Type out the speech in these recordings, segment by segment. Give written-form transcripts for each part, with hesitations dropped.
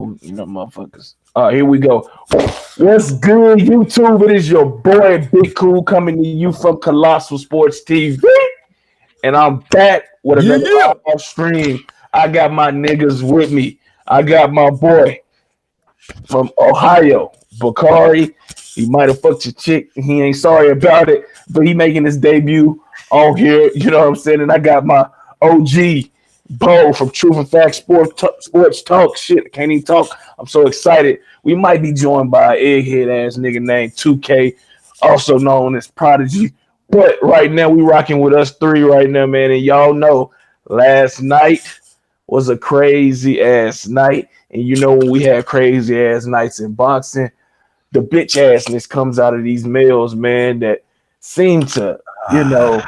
Motherfuckers. Here we go. What's good, YouTube? It is your boy Big Cool coming to you from Colossal Sports TV, and I'm back with Yeah, another yeah. live stream. I got my niggas with me. I got my boy from Ohio, Bakari. He might have fucked your chick. He ain't sorry about it, but he making his debut on here. You know what I'm saying? And I got my OG Bo from Truth and Fact Sports Talk. Shit, I can't even talk. I'm so excited. We might be joined by an egghead ass nigga named 2K, also known as Prodigy. But right now we rocking with us three right now, man. And y'all know last night was a crazy ass night. And you know when we have crazy ass nights in boxing, the bitch assness comes out of these males, man, that seem to, you know,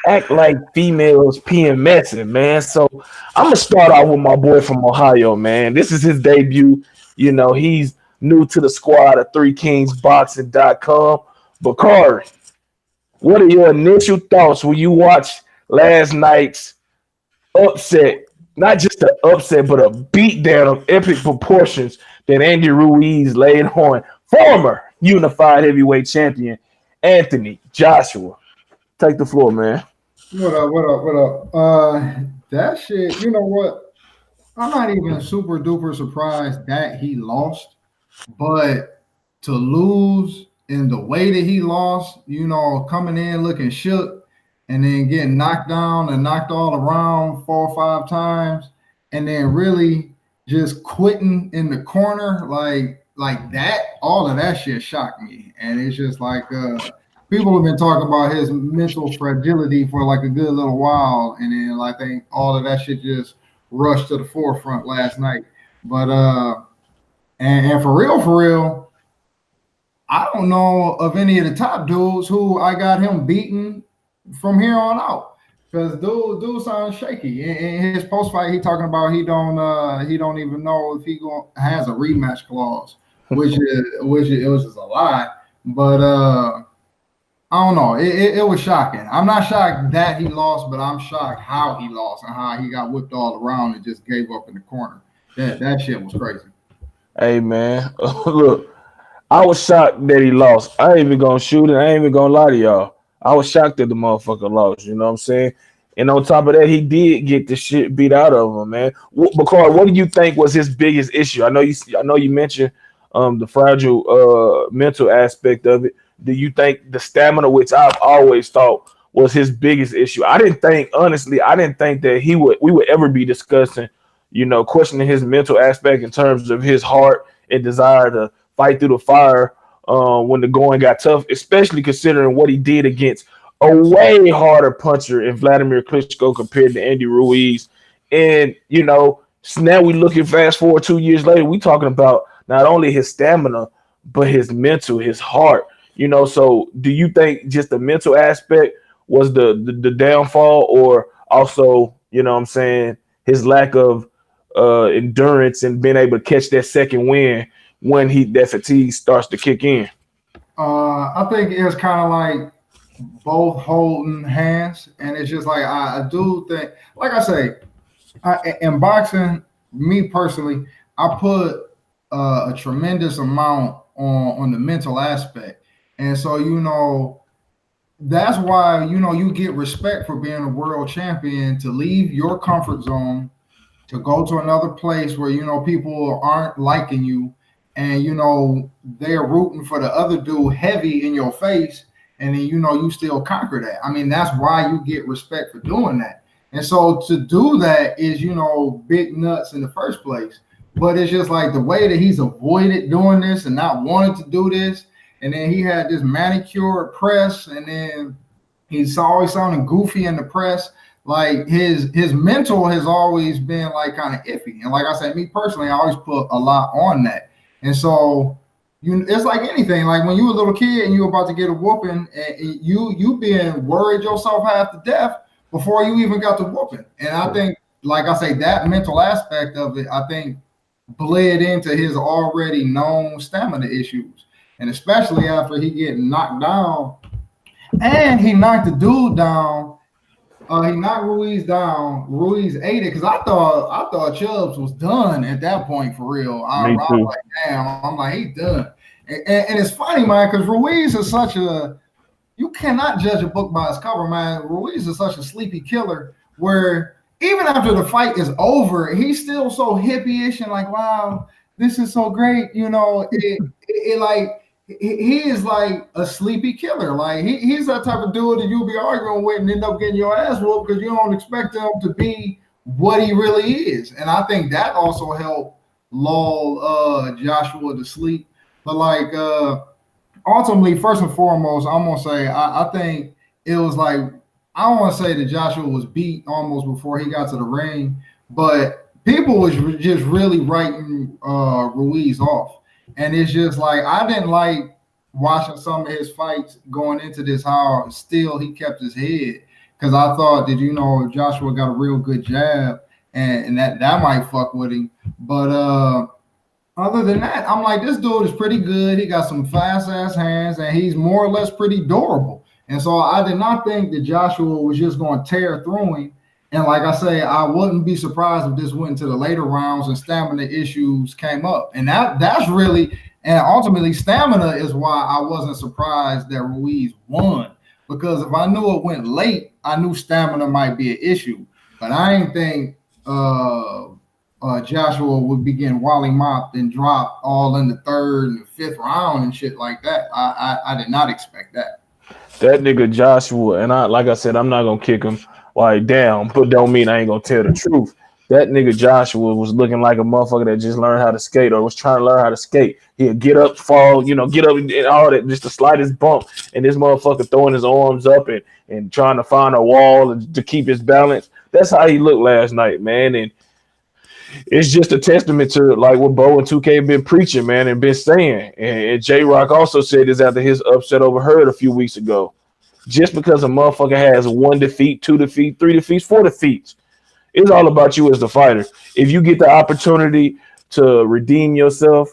act like females PMSing, man. So I'm gonna start off with my boy from Ohio, man. This is his debut. You know, he's new to the squad of Three Kings Boxing.com. Bakari, what are your initial thoughts when you watched last night's upset? Not just an upset, but a beatdown of epic proportions that Andy Ruiz laid on former unified heavyweight champion Anthony Joshua. Take the floor, man. What up? What up? What up? That shit. You know what? I'm not even super duper surprised that he lost, but to lose in the way that he lost, coming in looking shook, and then getting knocked down and knocked all around 4 or 5 times, and then really just quitting in the corner like that. All of that shit shocked me, and it's just like people have been talking about his mental fragility for like a good little while, and then I think all of that shit just rushed to the forefront last night. But and for real, I don't know of any of the top dudes who I got him beaten from here on out. Because dude sounds shaky. In his post fight, he talking about he don't even know if has a rematch clause, it was just a lie. But I don't know. It was shocking. I'm not shocked that he lost, but I'm shocked how he lost and how he got whipped all around and just gave up in the corner. That shit was crazy. Hey man, look, I was shocked that he lost. I ain't even gonna shoot it. I ain't even gonna lie to y'all. I was shocked that the motherfucker lost. You know what I'm saying? And on top of that, he did get the shit beat out of him, man. Because what do you think was his biggest issue? I know you mentioned the fragile mental aspect of it. Do you think the stamina, which I've always thought was his biggest issue? I didn't think that we would ever be discussing, questioning his mental aspect in terms of his heart and desire to fight through the fire when the going got tough, especially considering what he did against a way harder puncher in Vladimir Klitschko compared to Andy Ruiz. And, so now we looking fast forward 2 years later, we talking about not only his stamina, but his mental, his heart. So do you think just the mental aspect was the downfall, or also, what I'm saying, his lack of endurance and being able to catch that second win when that fatigue starts to kick in? I think it's kind of like both holding hands, and it's just like I do think, like I say, in boxing, me personally, I put a tremendous amount on the mental aspect, and so that's why you get respect for being a world champion, to leave your comfort zone, to go to another place where people aren't liking you, and they're rooting for the other dude heavy in your face, and then you still conquer that. I mean, that's why you get respect for doing that. And so to do that is big nuts in the first place. But it's just like the way that he's avoided doing this and not wanting to do this, and then he had this manicured press, and then he's always sounding goofy in the press. Like his mental has always been like kind of iffy. And like I said, me personally, I always put a lot on that. And so it's like anything. Like when you were a little kid and you were about to get a whooping, and you being worried yourself half to death before you even got the whooping. And I think, like I say, that mental aspect of it, I think, bled into his already known stamina issues. And especially after he getting knocked down, and he knocked the dude down He knocked Ruiz down. Ruiz ate it because I thought Chubbs was done at that point for real. I Me was too. like, damn, I'm like, he's done. And it's funny, man, because Ruiz is such a you cannot judge a book by its cover, man. Ruiz is such a sleepy killer where even after the fight is over, he's still so hippie-ish and like, wow, this is so great. It like he is like a sleepy killer. Like he's that type of dude that you'll be arguing with and end up getting your ass whooped because you don't expect him to be what he really is. And I think that also helped lull Joshua to sleep. But like ultimately, first and foremost, I'm gonna say I think it was like I don't want to say that Joshua was beat almost before he got to the ring, but people was just really writing Ruiz off, and it's just like I didn't like watching some of his fights going into this how still he kept his head because I thought that Joshua got a real good jab and that might fuck with him, but other than that, I'm like, this dude is pretty good. He got some fast ass hands, and he's more or less pretty durable. And so I did not think that Joshua was just going to tear through him. And like I say, I wouldn't be surprised if this went into the later rounds and stamina issues came up. And that's really and ultimately stamina is why I wasn't surprised that Ruiz won. Because if I knew it went late, I knew stamina might be an issue. But I didn't think Joshua would begin Wally mopped and drop all in the third and the fifth round and shit like that. I did not expect that. That nigga Joshua, and I like I said, I'm not gonna kick him like down, but don't mean I ain't gonna tell the truth. That nigga Joshua was looking like a motherfucker that just learned how to skate or was trying to learn how to skate. He'd get up, fall, get up and all that, just the slightest bump, and this motherfucker throwing his arms up and trying to find a wall to keep his balance. That's how he looked last night, man. And it's just a testament to like what Bo and 2K have been preaching, man, and been saying. And J Rock also said this after his upset over Hurd a few weeks ago. Just because a motherfucker has one defeat, two defeats, three defeats, four defeats, it's all about you as the fighter. If you get the opportunity to redeem yourself,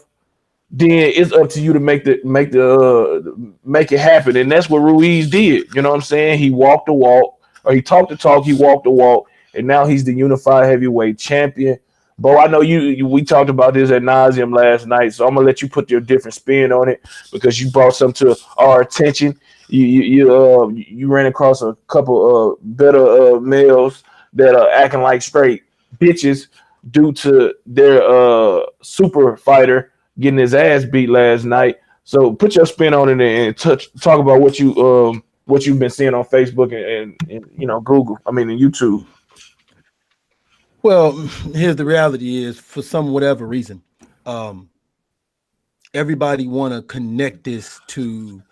then it's up to you to make it happen. And that's what Ruiz did. You know what I'm saying? He walked the walk, or he talked the talk, he walked the walk, and now he's the unified heavyweight champion. Bo, I know we talked about this at nauseum last night, so I'm gonna let you put your different spin on it because you brought something to our attention. You ran across a couple better males that are acting like straight bitches due to their super fighter getting his ass beat last night. So put your spin on it and talk about what you've been seeing on Facebook and Google. I mean, in YouTube. Well, here's the reality is for some whatever reason, um, everybody want to connect this to,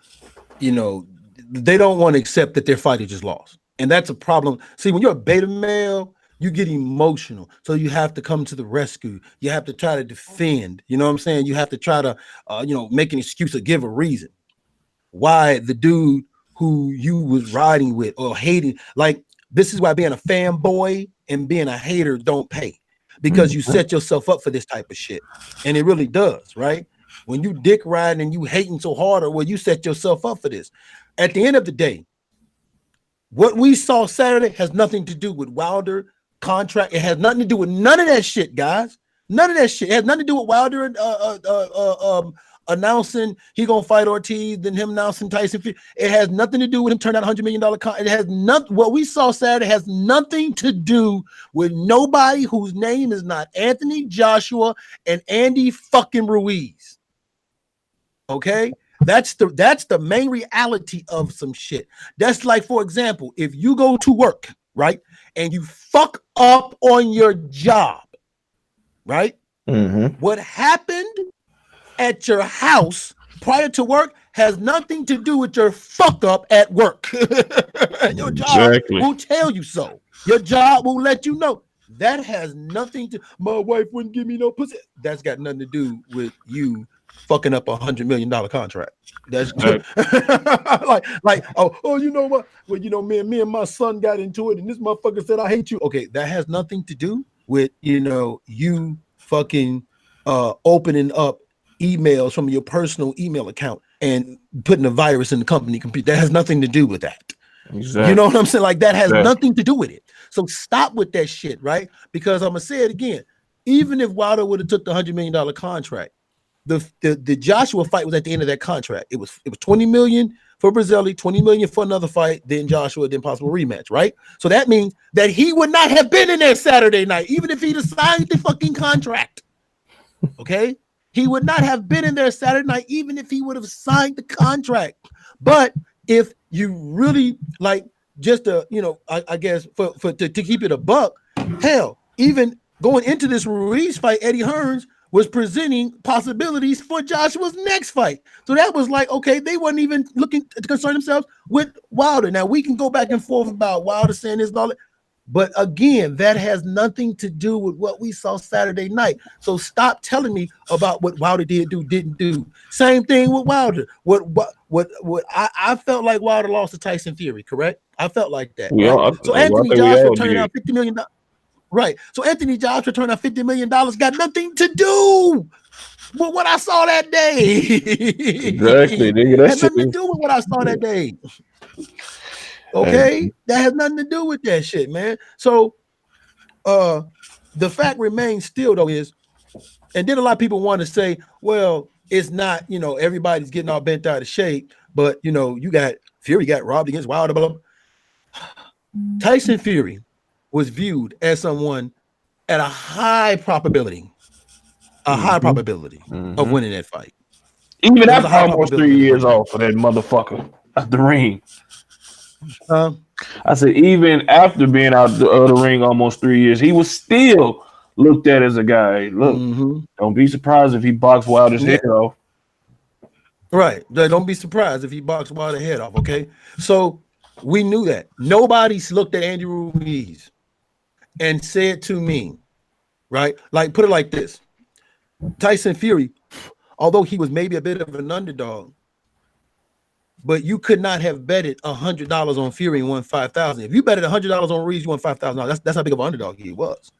they don't want to accept that their fighter just lost. And that's a problem. See, when you're a beta male, you get emotional. So you have to come to the rescue. You have to try to defend. You know what I'm saying? You have to try to, make an excuse or give a reason why the dude who you was riding with or hating, like this is why being a fanboy and being a hater don't pay because you set yourself up for this type of shit. And it really does, right? When you dick riding and you hating so hard, or well, you set yourself up for this. At the end of the day, what we saw Saturday has nothing to do with Wilder contract. It has nothing to do with none of that shit, guys. None of that shit. It has nothing to do with Wilder announcing he gonna fight Ortiz, then him announcing Tyson. It has nothing to do with him turning out $100 million contract. It has nothing. What we saw Saturday has nothing to do with nobody whose name is not Anthony Joshua and Andy fucking Ruiz. Okay, that's the main reality of some shit. That's like, for example, if you go to work, right, and you fuck up on your job, right? Mm-hmm. What happened at your house prior to work has nothing to do with your fuck up at work. Your job will tell you so. Your job will let you know. That has nothing to. My wife wouldn't give me no pussy. That's got nothing to do with you fucking up $100 million contract. That's good. Oh, you know what? Well, me and my son got into it, and this motherfucker said I hate you. Okay, that has nothing to do with you fucking opening up emails from your personal email account and putting a virus in the company computer. That has nothing to do with that. Exactly. You know what I'm saying? Like that has nothing to do with it. So stop with that shit, right? Because I'm gonna say it again. Even if Wilder would have took the $100 million contract, the Joshua fight was at the end of that contract. It was 20 million for Brazili, 20 million for another fight, then Joshua, then possible rematch, right? So that means that he would not have been in there Saturday night, even if he'd signed the fucking contract. Okay, he would not have been in there Saturday night, even if he would have signed the contract. But if you really like, just to, you know, I guess to keep it a buck, hell, even going into this Ruiz fight, Eddie Hearns was presenting possibilities for Joshua's next fight. So that was like, okay, they weren't even looking to concern themselves with Wilder. Now we can go back and forth about Wilder saying this and all that. But again, that has nothing to do with what we saw Saturday night. So stop telling me about what Wilder didn't do. Same thing with Wilder. I felt like Wilder lost to Tyson Fury, correct? I felt like that. Right? So Anthony Joshua turned out $50 million. Right. So Anthony Joshua turned out $50 million, got nothing to do with what I saw that day. Exactly, nigga. That had nothing to do with what I saw that day. Okay, that has nothing to do with that shit, man. So the fact remains still though is, and then a lot of people want to say, well, it's not, you know, everybody's getting all bent out of shape, but you know, you got Fury got robbed against Wilder, blah, blah. Tyson Fury was viewed as someone at a high probability, of winning that fight. Even after almost 3 years off of that motherfucker at the ring. I said, even after being out the ring almost 3 years, he was still looked at as a guy. Look, don't be surprised if he boxed Wilder's head off. Right. Don't be surprised if he boxed Wilder's head off. Okay. So we knew that. Nobody's looked at Andy Ruiz and said to me, right? Like, put it like this. Tyson Fury, although he was maybe a bit of an underdog, but you could not have betted $100 on Fury and won $5,000. If you betted $100 on Ruiz, you won $5,000. That's how big of an underdog he was.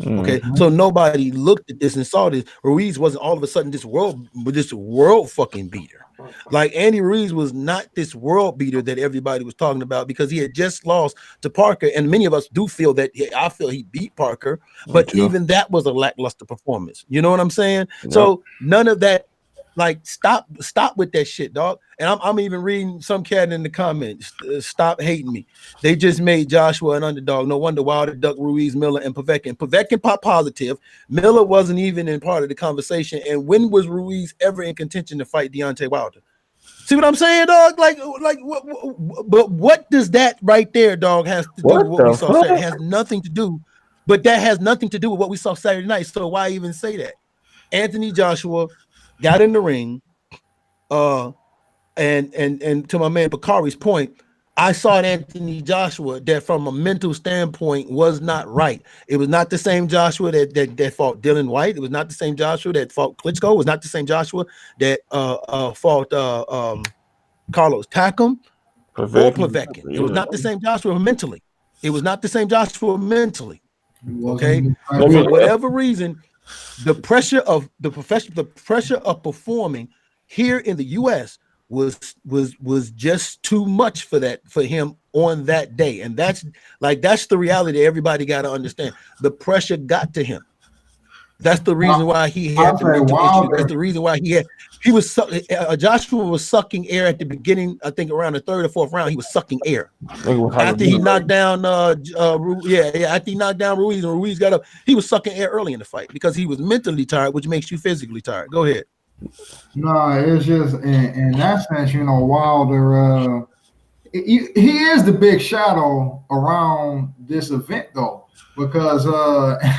Okay, so nobody looked at this and saw this. Ruiz wasn't all of a sudden this world fucking beater. Like Andy Ruiz was not this world beater that everybody was talking about, because he had just lost to Parker, and many of us do feel that. I feel he beat Parker, but even that was a lackluster performance. You know what I'm saying? So none of that. Like, stop with that shit, dog. And I'm even reading some cat in the comments. Stop hating me. They just made Joshua an underdog. No wonder Wilder ducked Ruiz, Miller, and Povetkin. Povetkin popped positive. Miller wasn't even in part of the conversation. And when was Ruiz ever in contention to fight Deontay Wilder? See what I'm saying, dog? But what does that right there, dog, has to do with what we saw Saturday? It has nothing to do, but that has nothing to do with what we saw Saturday night. So why even say that? Anthony Joshua got in the ring, and to my man Bakari's point, I saw Anthony Joshua that from a mental standpoint was not right. It was not the same Joshua that fought Dylan White. It was not the same Joshua that fought Klitschko. It was not the same Joshua that fought Carlos Takam or Povetkin. It was not the same Joshua mentally. It was not the same Joshua mentally. Okay, for whatever reason, the pressure of performing here in the U.S. was just too much for him on that day, and that's the reality everybody got to understand. The pressure got to him. That's the reason why he had the mental issue. That's the reason why Joshua was sucking air at the beginning. I think around the third or fourth round, he was sucking air. After he knocked down, after he knocked down Ruiz and Ruiz got up, he was sucking air early in the fight because he was mentally tired, which makes you physically tired. Go ahead. No, it's just in that sense, you know, Wilder. He is the big shadow around this event, though. Because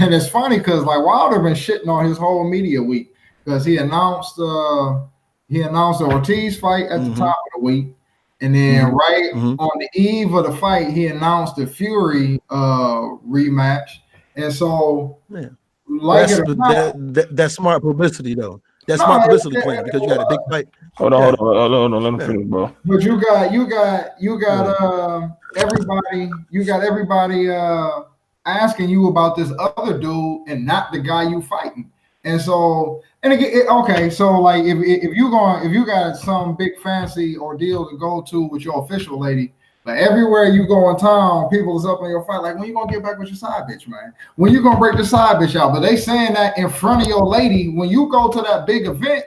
and it's funny because like Wilder been shitting on his whole media week because he announced the Ortiz fight at the top of the week, and then on the eve of the fight he announced the Fury rematch, and so that's smart publicity though. That's smart publicity plan because you got a big fight. Hold on, let me finish, bro. But you got everybody asking you about this other dude and not the guy you fighting. And so, and again, okay, so like if you got some big fancy ordeal to go to with your official lady, But everywhere you go in town, people is up in your fight. Like, when you gonna get back with your side bitch, man? When you gonna break the side bitch out? But they saying that in front of your lady. When you go to that big event,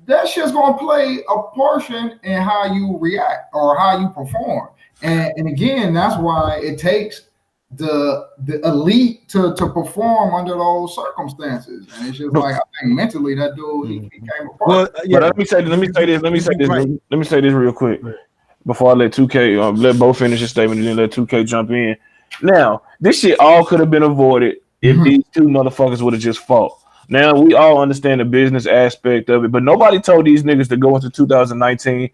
that shit's gonna play a portion in how you react or how you perform. And again, that's why it takes the elite to perform under those circumstances. And it's just like, I think mentally that dude he came apart. Well, yeah. But let me say this real quick before I let 2K let Bo finish his statement and then let 2K jump in. Now, this shit all could have been avoided if these two motherfuckers would have just fought. Now we all understand the business aspect of it, but nobody told these niggas to go into 2019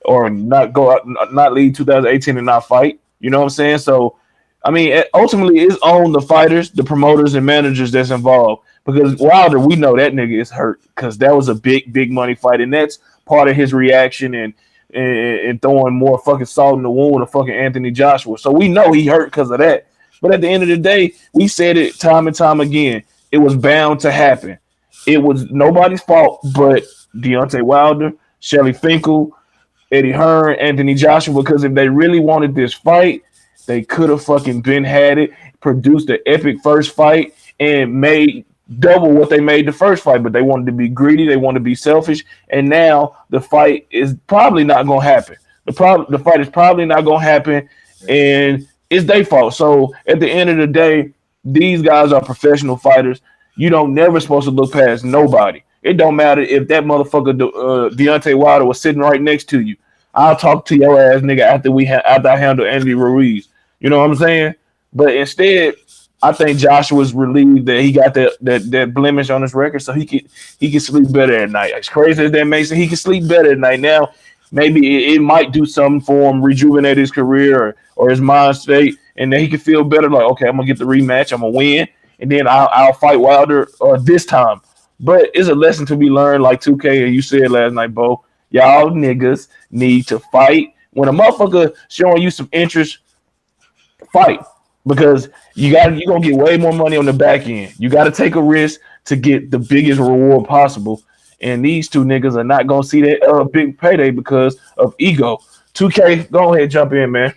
or not lead 2018 and not fight. You know what I'm saying? So, I mean, ultimately, it's on the fighters, the promoters, and managers that's involved. Because Wilder, we know that nigga is hurt because that was a big money fight, and that's part of his reaction and throwing more fucking salt in the wound of fucking Anthony Joshua. So we know he hurt because of that. But at the end of the day, we said it time and time again. It was bound to happen. It was nobody's fault but Deontay Wilder, Shelly Finkel, Eddie Hearn, Anthony Joshua, because if they really wanted this fight, they could have fucking been had it, produced an epic first fight, and made double what they made the first fight. But they wanted to be greedy, they wanted to be selfish, and now the fight is probably not going to happen. The fight is probably not going to happen, and it's their fault. So at the end of the day, these guys are professional fighters. You don't never supposed to look past nobody. It don't matter if that motherfucker Deontay Wilder was sitting right next to you. I'll talk to your ass nigga after I handle Andy Ruiz. You know what I'm saying? But instead, I think Joshua's relieved that he got that blemish on his record, so he can sleep better at night. As crazy as that makes it, he can sleep better at night. Now, maybe it might do something for him, rejuvenate his career or his mind state, and then he can feel better. Like, okay, I'm gonna get the rematch, I'm gonna win, and then I'll fight Wilder this time. But it's a lesson to be learned, like 2K and you said last night, Bo. Y'all niggas need to fight. When a motherfucker showing you some interest, fight. Because you're gonna get way more money on the back end. You gotta take a risk to get the biggest reward possible. And these two niggas are not gonna see that big payday because of ego. 2K, go ahead, jump in, man.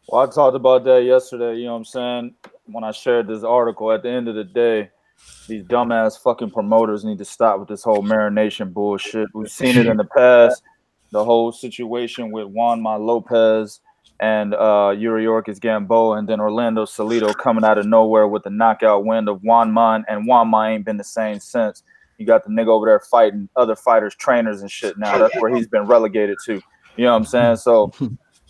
Well, I talked about that yesterday, you know what I'm saying? When I shared this article, at the end of the day, these dumbass fucking promoters need to stop with this whole marination bullshit. We've seen it in the past. The whole situation with Juanma Lopez and Yuriorkis Gamboa, and then Orlando Salido coming out of nowhere with the knockout win of Juanma, and Juanma ain't been the same since. You got the nigga over there fighting other fighters, trainers and shit now. That's where he's been relegated to. You know what I'm saying? So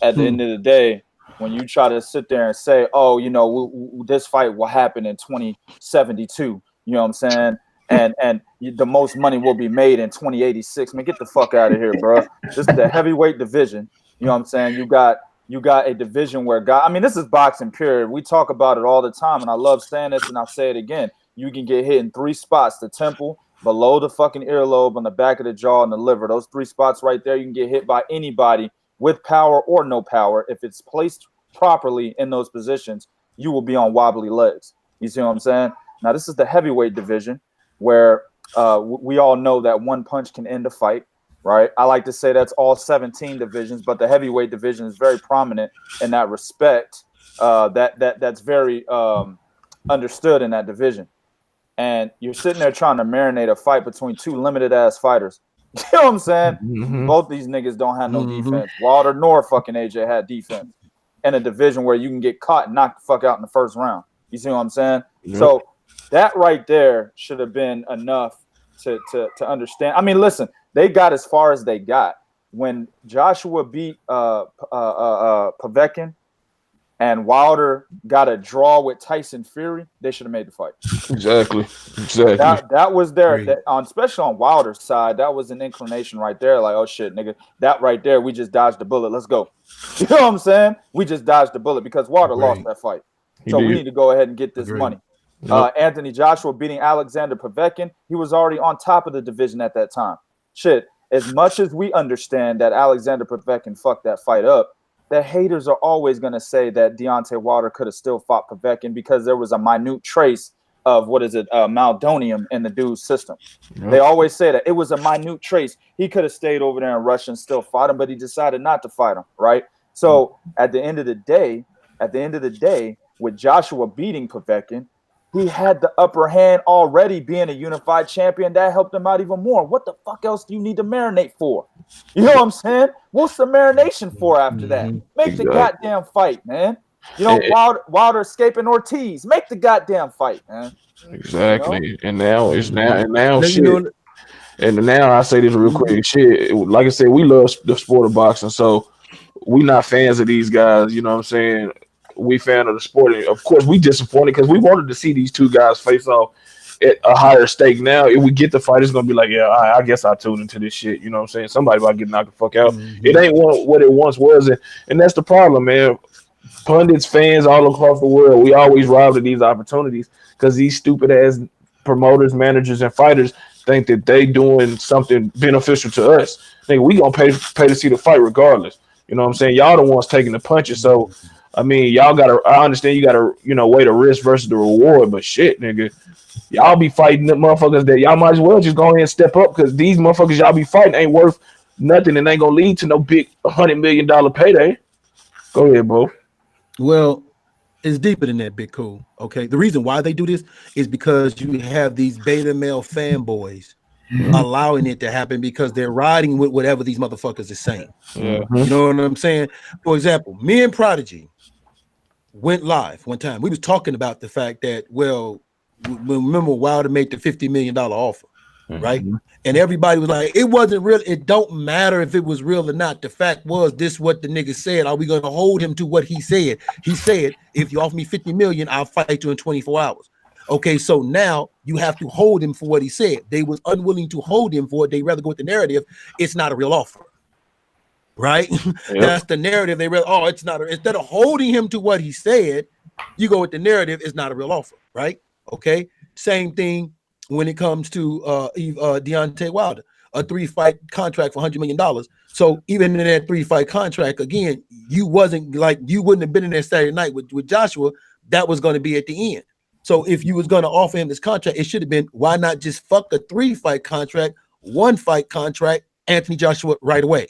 at the end of the day, when you try to sit there and say, oh, you know, this fight will happen in 2072, you know what I'm saying? And the most money will be made in 2086. Man, get the fuck out of here, bro. This is the heavyweight division. You know what I'm saying? You got a division where this is boxing, period. We talk about it all the time, and I love saying this, and I'll say it again. You can get hit in 3 spots: the temple, below the fucking earlobe, on the back of the jaw, and the liver. Those 3 spots right there, you can get hit by anybody with power or no power. If it's placed properly in those positions, you will be on wobbly legs. You see what I'm saying? Now, this is the heavyweight division where we all know that one punch can end a fight, right? I like to say that's all 17 divisions, but the heavyweight division is very prominent in that respect. That's very understood in that division. And you're sitting there trying to marinate a fight between 2 limited-ass fighters. You know what I'm saying? Mm-hmm. Both these niggas don't have no defense. Wilder nor fucking AJ had defense in a division where you can get caught and knocked the fuck out in the first round. You see what I'm saying? Yep. So that right there should have been enough to understand. I mean, listen, they got as far as they got. When Joshua beat Povetkin and Wilder got a draw with Tyson Fury, they should have made the fight. Exactly. That was there, especially on Wilder's side. That was an inclination right there. Like, oh shit, nigga, that right there, we just dodged the bullet. Let's go. You know what I'm saying? We just dodged the bullet because Wilder lost that fight. So we need to go ahead and get this money. Yep. Anthony Joshua beating Alexander Povetkin, he was already on top of the division at that time. Shit, as much as we understand that Alexander Povetkin fucked that fight up, the haters are always going to say that Deontay Wilder could have still fought Povetkin because there was a minute trace what is it, Maldonium in the dude's system. Yep. They always say that it was a minute trace. He could have stayed over there in Russia and still fought him, but he decided not to fight him, right? So at the end of the day, with Joshua beating Povetkin, he had the upper hand already being a unified champion. That helped him out even more. What the fuck else do you need to marinate for? You know what I'm saying? What's the marination for after that? Make the goddamn fight, man. You know, Wilder escaping Ortiz. Make the goddamn fight, man. Exactly. You know? And now shit. And now I say this real quick. Shit, like I said, we love the sport of boxing, so we not fans of these guys. You know what I'm saying? We fan of the sport. And of course, we disappointed because we wanted to see these two guys face off at a higher stake. Now, if we get the fight, it's gonna be like, yeah, I guess I tuned into this shit. You know what I'm saying? Somebody about to get knocked the fuck out. It ain't what it once was, and that's the problem, man. Pundits, fans all across the world, we always robbed of these opportunities because these stupid ass promoters, managers, and fighters think that they doing something beneficial to us. Think we gonna pay to see the fight regardless. You know what I'm saying? Y'all the ones taking the punches. So I mean, y'all gotta. I understand you gotta, weigh the risk versus the reward. But shit, nigga, y'all be fighting the motherfuckers that y'all might as well just go ahead and step up because these motherfuckers y'all be fighting ain't worth nothing and ain't gonna lead to no big $100 million payday. Go ahead, bro. Well, it's deeper than that, Big Cool. Okay, the reason why they do this is because you have these beta male fanboys allowing it to happen because they're riding with whatever these motherfuckers are saying. You know what I'm saying? For example, me and Prodigy went live one time. We was talking about the fact that, well, remember Wilder made the $50 million offer, right? And everybody was like, it wasn't real. It don't matter if it was real or not. The fact was, this what the nigga said. Are we going to hold him to what he said? He said, if you offer me $50 million, I'll fight you in 24 hours. Okay, so now you have to hold him for what he said. They was unwilling to hold him for it. They rather go with the narrative. It's not a real offer. Right? That's the narrative. They read, it's not. Instead of holding him to what he said, you go with the narrative. It's not a real offer, right? Okay. Same thing when it comes to Deontay Wilder, a 3-fight contract for $100 million. So even in that 3-fight contract, again, you wouldn't have been in there Saturday night with Joshua. That was going to be at the end. So if you was going to offer him this contract, it should have been, why not just fuck a 3-fight contract, 1-fight contract, Anthony Joshua right away.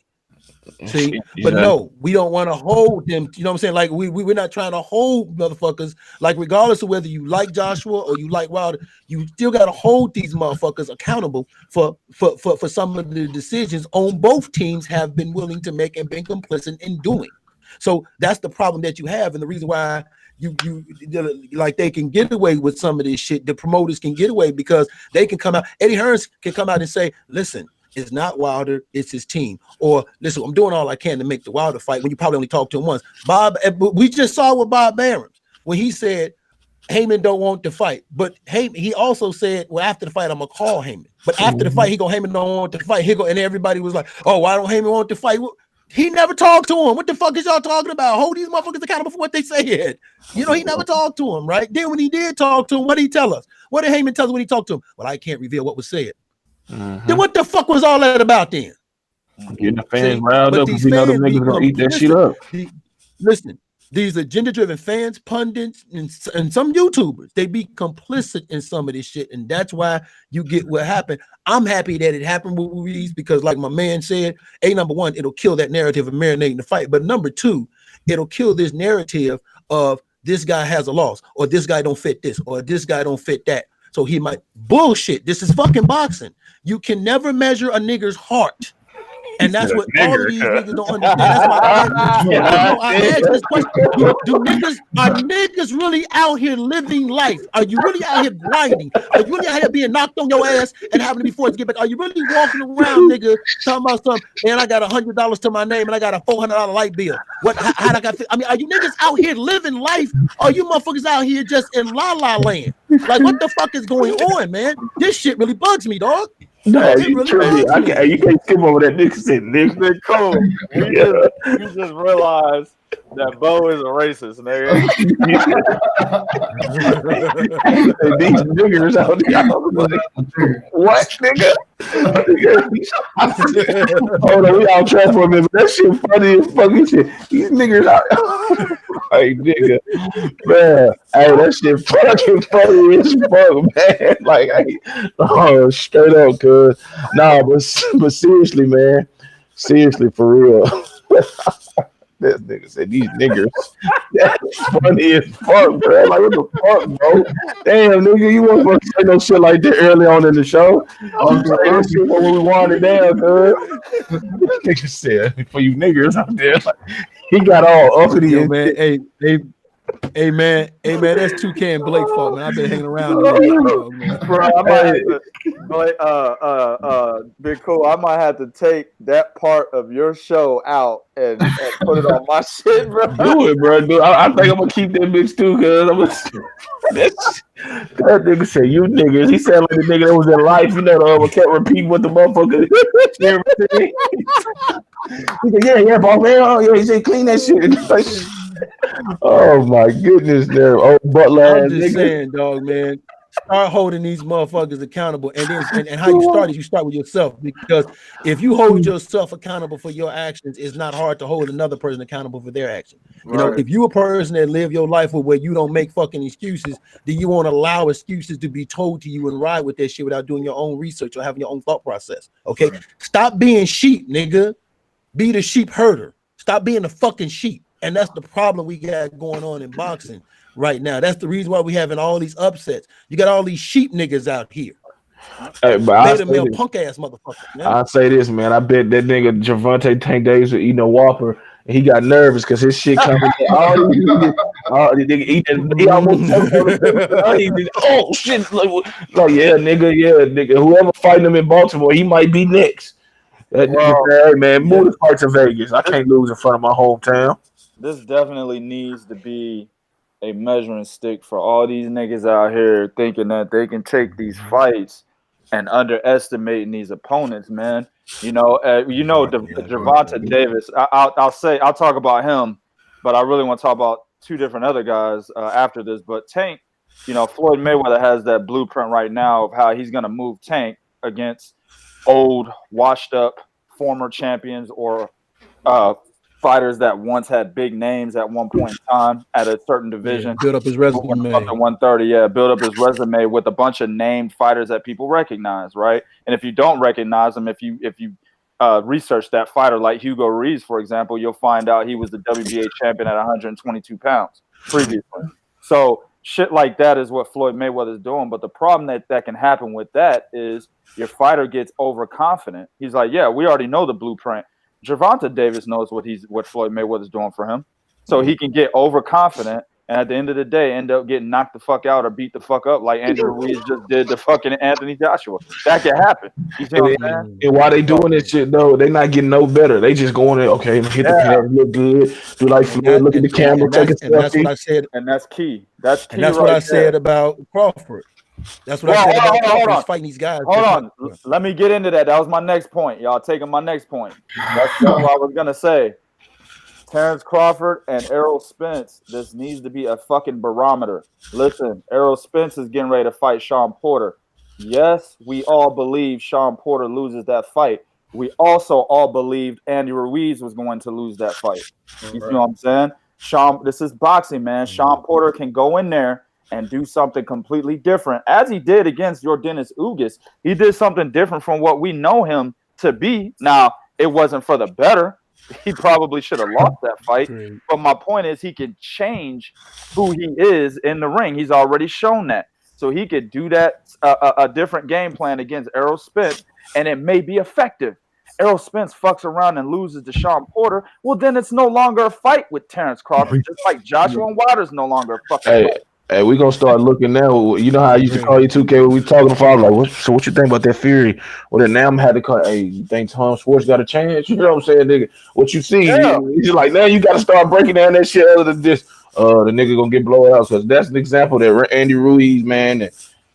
See, but no, we don't want to hold them. You know what I'm saying? Like we're not trying to hold motherfuckers. Like regardless of whether you like Joshua or you like Wilder, you still got to hold these motherfuckers accountable for some of the decisions on both teams have been willing to make and been complicit in doing. So that's the problem that you have, and the reason why you like they can get away with some of this shit. The promoters can get away because they can come out. Eddie Hearns can come out and say, "Listen, it's not Wilder, it's his team." Or listen, I'm doing all I can to make the Wilder fight when you probably only talked to him once. We just saw with Bob Barons when he said Heyman don't want to fight. But he also said, well, after the fight, I'm gonna call Heyman. But after the fight, Heyman don't want to fight. And everybody was like, oh, why don't Heyman want to fight? He never talked to him. What the fuck is y'all talking about? Hold these motherfuckers accountable for what they said. He never talked to him, right? Then when he did talk to him, what did he tell us? What did Heyman tell us when he talked to him? Well, I can't reveal what was said. Then what the fuck was all that about then? Getting the fans riled up because we know the niggas gonna eat that shit up. Listen, these agenda-driven fans, pundits, and some YouTubers, they be complicit in some of this shit, and that's why you get what happened. I'm happy that it happened with Ruiz because, like my man said, number one, it'll kill that narrative of marinating the fight, but number two, it'll kill this narrative of this guy has a loss, or this guy don't fit this, or this guy don't fit that. So he might bullshit. This is fucking boxing. You can never measure a nigger's heart. And that's what all of these niggas don't understand. That's why I asked this question. Are niggas really out here living life? Are you really out here grinding? Are you really out here being knocked on your ass and having to be forced to get back? Are you really walking around, nigga, talking about something, man, I got $100 to my name and I got a $400 light bill? How I got? I mean, are you niggas out here living life? Or are you motherfuckers out here just in la land? Like, what the fuck is going on, man? This shit really bugs me, dog. No, you can't skip over that nigga said, nigga. Cool. You just realized that Bo is a racist, nigga. These niggers out there. I was like, what, nigga? Hold on, we out track for a minute. That shit funny as fucking shit. These niggers out. Like, nigga, man, hey, that shit fucking funny as fuck, man. Like, oh, straight up, cuz. Nah, but seriously, man, seriously, for real. This nigga said these niggers. That's funny as fuck, bro. Like, what the fuck, bro? Damn, nigga, you weren't supposed to say no shit like that early on in the show. You say that shit when we wanted down, cuz. Nigga said, for you niggers out there, like, he got all uppity Yo, and man, shit. hey, man, that's Toucan and Blake fault, man. I've been hanging around them niggas, dog, man. Bro, I might have to, Big Cool. I might have to take that part of your show out and put it on my shit, bro. Do it, bro. I think I'm gonna keep that bitch too, cuz I'm gonna. That nigga said, "You niggas." He said like the nigga that was in life, you know, the other kept repeating what the motherfucker. Everything. He said, "Yeah, boss man. Oh yeah." He said, "Clean that shit." Oh my goodness, there, old Butler. I'm just Nigga. saying, dog, man. Start holding these motherfuckers accountable, and then and how you start is you start with yourself, because if you hold yourself accountable for your actions, it's not hard to hold another person accountable for their actions. You know, if you a person that live your life where you don't make fucking excuses, then you won't allow excuses to be told to you and ride with that shit without doing your own research or having your own thought process. Okay, stop being sheep, nigga. Be the sheep herder. Stop being the fucking sheep. And that's the problem we got going on in boxing right now. That's the reason why we having all these upsets. You got all these sheep niggas out here. Hey, but Beta male punk ass motherfucker. I'll say this, man. I bet that nigga Javante Tank Davis was eating a Whopper and he got nervous because his shit coming. He almost choked on the oh shit! Like, yeah, nigga. Whoever fighting him in Baltimore, he might be next. That nigga, hey, man, move the fight to Vegas. I can't lose in front of my hometown. This definitely needs to be a measuring stick for all these niggas out here thinking that they can take these fights and underestimating these opponents, man. Gervonta Davis. I'll talk about him, but I really want to talk about two different other guys after this. But Tank, Floyd Mayweather has that blueprint right now of how he's gonna move Tank against old, washed up, former champions or fighters that once had big names at one point in time at a certain division. Build up his resume. 130, build up his resume with a bunch of named fighters that people recognize, right? And if you don't recognize them, if you research that fighter like Hugo Ruiz, for example, you'll find out he was the WBA champion at 122 pounds previously. So shit like that is what Floyd Mayweather is doing. But the problem that can happen with that is your fighter gets overconfident. He's like, yeah, we already know the blueprint. Gervonta Davis knows what Floyd Mayweather's doing for him. So he can get overconfident and at the end of the day end up getting knocked the fuck out or beat the fuck up like Andy Ruiz just did to fucking Anthony Joshua. That can happen. You see what I'm saying? And while they doing this shit though, they not getting no better. They just going there, okay, hit the camera, look good, do like Floyd, look at the camera, take a selfie. That's what I said. And that's key. That's key. And that's what I said about Crawford. That's what I said about Crawford fighting these guys. Hold on. Let me get into that. That was my next point. Y'all taking my next point. That's what I was gonna say. Terrence Crawford and Errol Spence, this needs to be a fucking barometer. Listen, Errol Spence is getting ready to fight Sean Porter. Yes, we all believe Sean Porter loses that fight. We also all believed Andy Ruiz was going to lose that fight. You see what I'm saying? This is boxing, man. Sean Porter can go in there and do something completely different, as he did against Yordenis Ugas. He did something different from what we know him to be. Now, it wasn't for the better. He probably should have lost that fight. But my point is he can change who he is in the ring. He's already shown that. So he could do that, a different game plan against Errol Spence, and it may be effective. Errol Spence fucks around and loses to Sean Porter, well, then it's no longer a fight with Terrence Crawford, just like Joshua and Wilder's no longer a fucking fight. Hey, we gonna start looking now. You know how I used to call you 2K when we talking about? I'm like, what you think about that Fury? Well, then now I'm had to call. Hey, you think Tom Schwartz got a chance? You know what I'm saying, nigga? What you see? Yeah. He's like, now you got to start breaking down that shit. Other than this, the nigga gonna get blown out. Because that's an example that Andy Ruiz, man,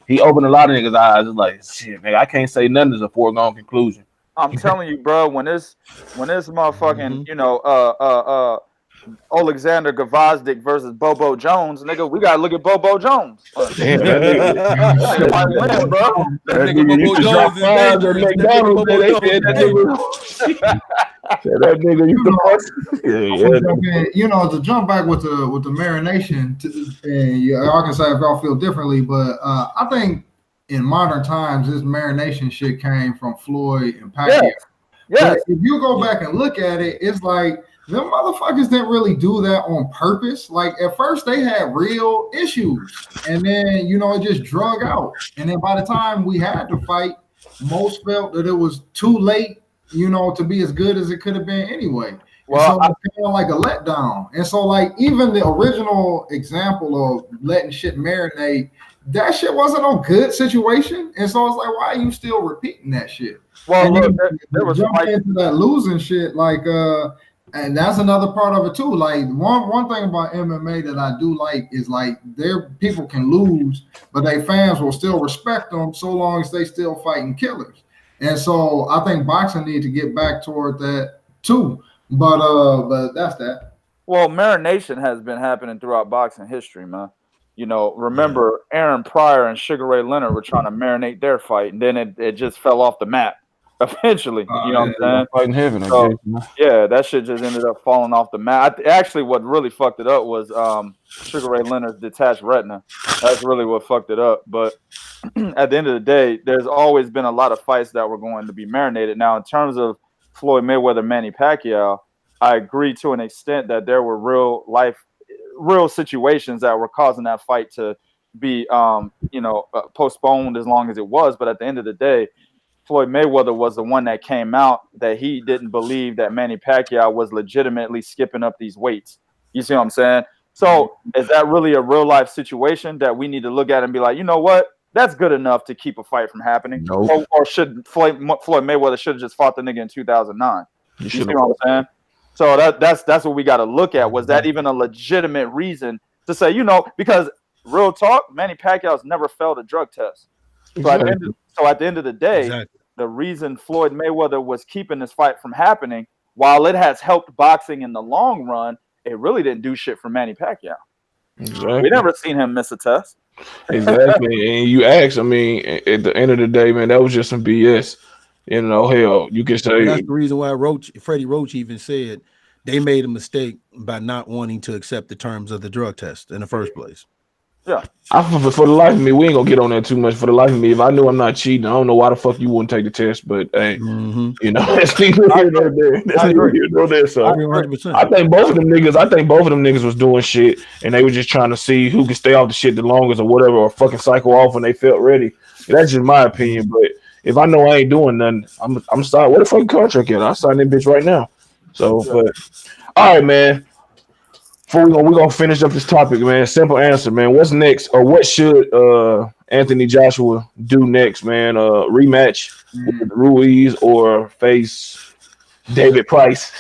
he opened a lot of niggas' eyes. It's like, shit, man, I can't say nothing is a foregone conclusion. I'm telling you, bro, when this motherfucking, Alexander Gvozdyk versus Bobo Jones, nigga, we gotta look at Bobo Jones. Damn, that nigga might win, bro. That nigga Bobo Jones is dangerous. That nigga used to fuck. To jump back with the marination, and y'all can say if y'all feel differently, but I think in modern times this marination shit came from Floyd and Pacquiao. Yes. But if you go back and look at it, it's like them motherfuckers didn't really do that on purpose. Like at first they had real issues, and then it just drug out. And then by the time we had to fight, most felt that it was too late, to be as good as it could have been anyway. Well, so it's kind of like a letdown. And so like even the original example of letting shit marinate, that shit wasn't no good situation. And so it's like, why are you still repeating that shit? Well, and look, there was jumping into that losing shit, like and that's another part of it too. Like one thing about MMA that I do like is like their people can lose, but their fans will still respect them so long as they still fighting killers. And so I think boxing need to get back toward that too. But that's that. Well, marination has been happening throughout boxing history, man. Remember Aaron Pryor and Sugar Ray Leonard were trying to marinate their fight, and then it just fell off the map. Eventually, what I'm saying? Fighting heaven, So, that shit just ended up falling off the map. Actually, what really fucked it up was Sugar Ray Leonard's detached retina. That's really what fucked it up. But at the end of the day, there's always been a lot of fights that were going to be marinated. Now, in terms of Floyd Mayweather, Manny Pacquiao, I agree to an extent that there were real situations that were causing that fight to be, postponed as long as it was. But at the end of the day, Floyd Mayweather was the one that came out that he didn't believe that Manny Pacquiao was legitimately skipping up these weights. You see what I'm saying? So is that really a real life situation that we need to look at and be like, you know what? That's good enough to keep a fight from happening. Nope. Or should Floyd Mayweather should have just fought the nigga in 2009? You see what I'm saying? So that's what we got to look at. Was that even a legitimate reason to say, because real talk, Manny Pacquiao's never failed a drug test. So at the end of the day, the reason Floyd Mayweather was keeping this fight from happening, while it has helped boxing in the long run, it really didn't do shit for Manny Pacquiao. Exactly. We never seen him miss a test. Exactly. And you ask, at the end of the day, man, that was just some BS. Hell, you can say that's the reason why Freddie Roach even said they made a mistake by not wanting to accept the terms of the drug test in the first place. Yeah. For the life of me, we ain't gonna get on that too much. For the life of me, if I knew I'm not cheating, I don't know why the fuck you wouldn't take the test. But hey, that's neither here nor there. That's neither here nor there. So I think both of them niggas was doing shit, and they were just trying to see who could stay off the shit the longest or whatever, or fucking cycle off when they felt ready. That's just my opinion. But if I know I ain't doing nothing, I'm sorry. What the fucking contract is? I'll sign that bitch right now. So, but all right, man. Before we're gonna finish up this topic, man. Simple answer, man. What's next, or what should Anthony Joshua do next, man? Rematch with Ruiz or face David Price?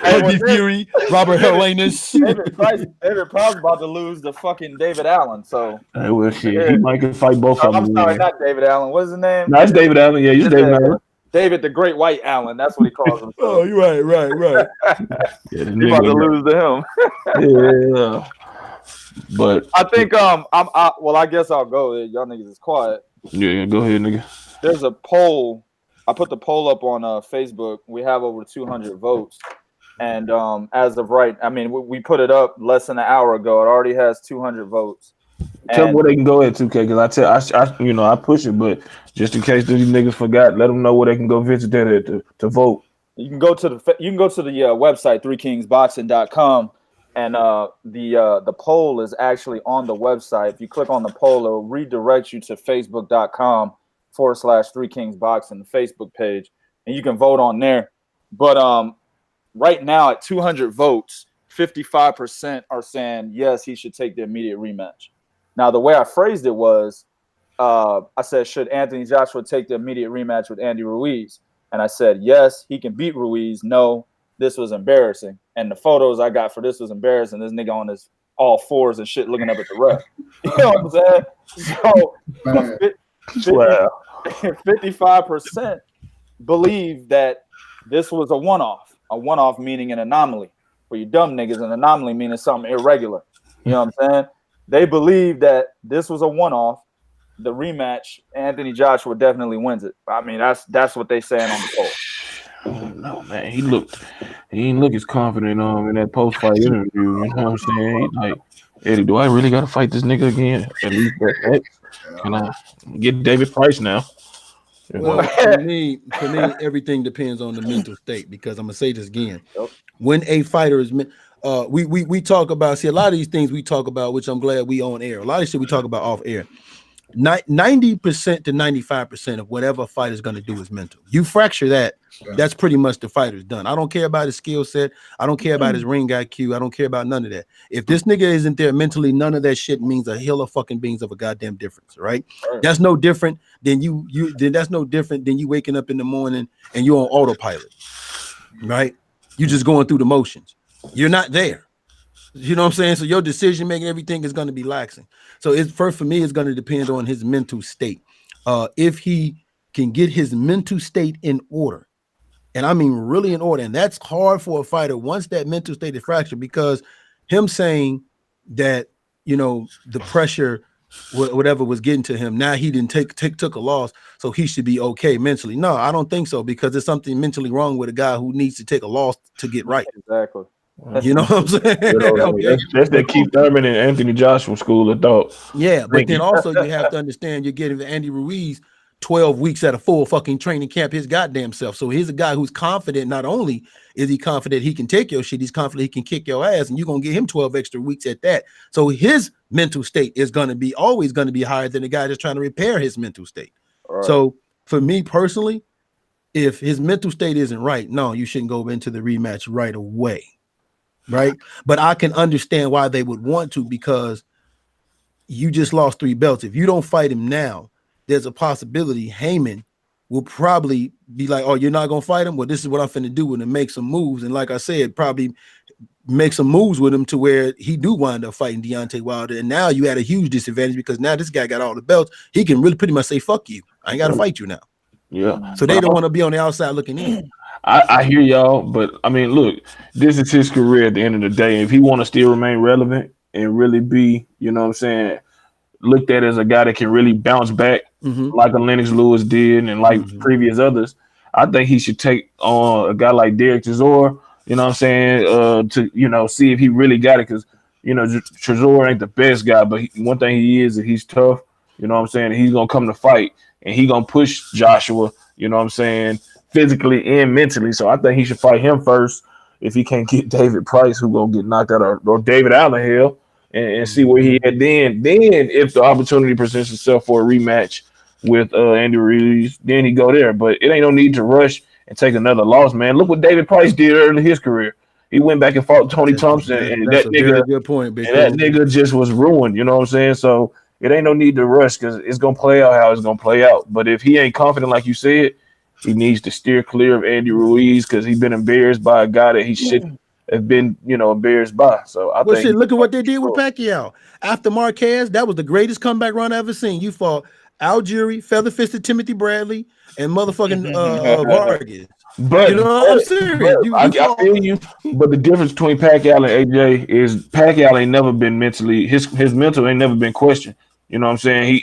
Eddie Fury, Robert Helenius. David Price about to lose to fucking David Allen. So he might can fight both of them. I'm sorry, not David Allen. What's his name? No, it's David Allen. Yeah, he's David Allen. David the Great White Allen. That's what he calls himself. Oh, you're right. He's about to lose to him. Yeah. But I think I guess I'll go. Y'all niggas is quiet. Yeah, go ahead, nigga. There's a poll. I put the poll up on Facebook. We have over 200 votes. And as of right, we put it up less than an hour ago. It already has 200 votes. Tell them where they can go at 2K, because I push it, but just in case these niggas forgot, let them know where they can go visit that to vote. You can go to the website 3kingsboxing.com, and the poll is actually on the website. If you click on the poll, it will redirect you to facebook.com/3kingsboxing, the Facebook page, and you can vote on there. But right now at 200 votes, 55% are saying yes, he should take the immediate rematch. Now, the way I phrased it was, I said, should Anthony Joshua take the immediate rematch with Andy Ruiz? And I said, yes, he can beat Ruiz. No, this was embarrassing. And the photos I got for this was embarrassing. This nigga on his all fours and shit looking up at the ref. You know what I'm saying? So 55% believe that this was a one-off. A one-off meaning an anomaly. For you dumb niggas, an anomaly meaning something irregular. You know what I'm saying? They believe that this was a one-off, the rematch, Anthony Joshua definitely wins it. I mean, that's what they saying on the poll. No, man, he didn't look as confident in that post fight interview. You know what I'm saying? He's like, Eddie, do I really got to fight this nigga again? At least that can I get David Price now? You Well, know? for me, everything depends on the mental state because I'm gonna say this again. Yep. When a fighter is, we talk about a lot of these things we talk about, which I'm glad we on air. A lot of shit we talk about off air. 90% to 95% of whatever a fighter is going to do is mental. You fracture that, that's pretty much the fighter's done. I don't care about his skill set. I don't care about his ring IQ. I don't care about none of that. If this nigga isn't there mentally, none of that shit means a hill of fucking beans of a goddamn difference, right? That's no different than that's no different than you waking up in the morning and you're on autopilot, right? You just going through the motions. You're not there. You know what I'm saying? So your decision making, everything is going to be laxing. So it's first for me, it's going to depend on his mental state. If he can get his mental state in order, and I mean really in order, and that's hard for a fighter once that mental state is fractured, because him saying that, you know, the pressure, whatever was getting to him, now he didn't took a loss, so he should be okay mentally. No, I don't think so, because there's something mentally wrong with a guy who needs to take a loss to get right. Exactly. You know what I'm saying? Okay. That's that Keith Thurman and Anthony Joshua school of thought. Yeah, but then also you have to understand you're getting Andy Ruiz 12 weeks at a full fucking training camp his goddamn self. So he's a guy who's confident. Not only is he confident he can take your shit, he's confident he can kick your ass, and you're gonna get him 12 extra weeks at that. So his mental state is gonna be always gonna be higher than the guy that's trying to repair his mental state. Right. So for me personally, if his mental state isn't right, no, you shouldn't go into the rematch right away. Right, but I can understand why they would want to, because you just lost 3 belts. If you don't fight him now, there's a possibility Heyman will probably be like, "Oh, you're not gonna fight him? Well, this is what I'm finna do," and make some moves. And like I said, probably make some moves with him to where he do wind up fighting Deontay Wilder. And now you had a huge disadvantage, because now this guy got all the belts. He can really pretty much say, "Fuck you, I ain't got to fight you now." Yeah. So they don't want to be on the outside looking in. I hear y'all, but I mean, look, this is his career at the end of the day. If he want to still remain relevant and really be, you know what I'm saying, looked at as a guy that can really bounce back like a Lennox Lewis did and like previous others, I think he should take on a guy like Derek Chisora, you know what I'm saying, to, you know, see if he really got it. Because, you know, Chisora ain't the best guy, but one thing he is that he's tough, you know what I'm saying, he's going to come to fight, and he going to push Joshua, you know what I'm saying, physically and mentally. So I think he should fight him first if he can't get David Price, who gonna get knocked out, or David Allen, hell, and see where he at then. Then if the opportunity presents itself for a rematch with Andy Ruiz, then he go there. But it ain't no need to rush and take another loss, man. Look what David Price did early in his career. He went back and fought Tony Thompson, and that nigga, good point, and that nigga just was ruined. You know what I'm saying? So it ain't no need to rush, because it's gonna play out how it's gonna play out. But if he ain't confident, like you said, he needs to steer clear of Andy Ruiz, because he's been embarrassed by a guy that he shouldn't have been, you know, embarrassed by. So I think. Shit, look at what they did with Pacquiao after Marquez. That was the greatest comeback run I ever seen. You fought Algieri, feather-fisted Timothy Bradley, and motherfucking Vargas. But you know, I'm serious. I feel you. But the difference between Pacquiao and AJ is Pacquiao ain't never been mentally, his mental ain't never been questioned. You know what I'm saying?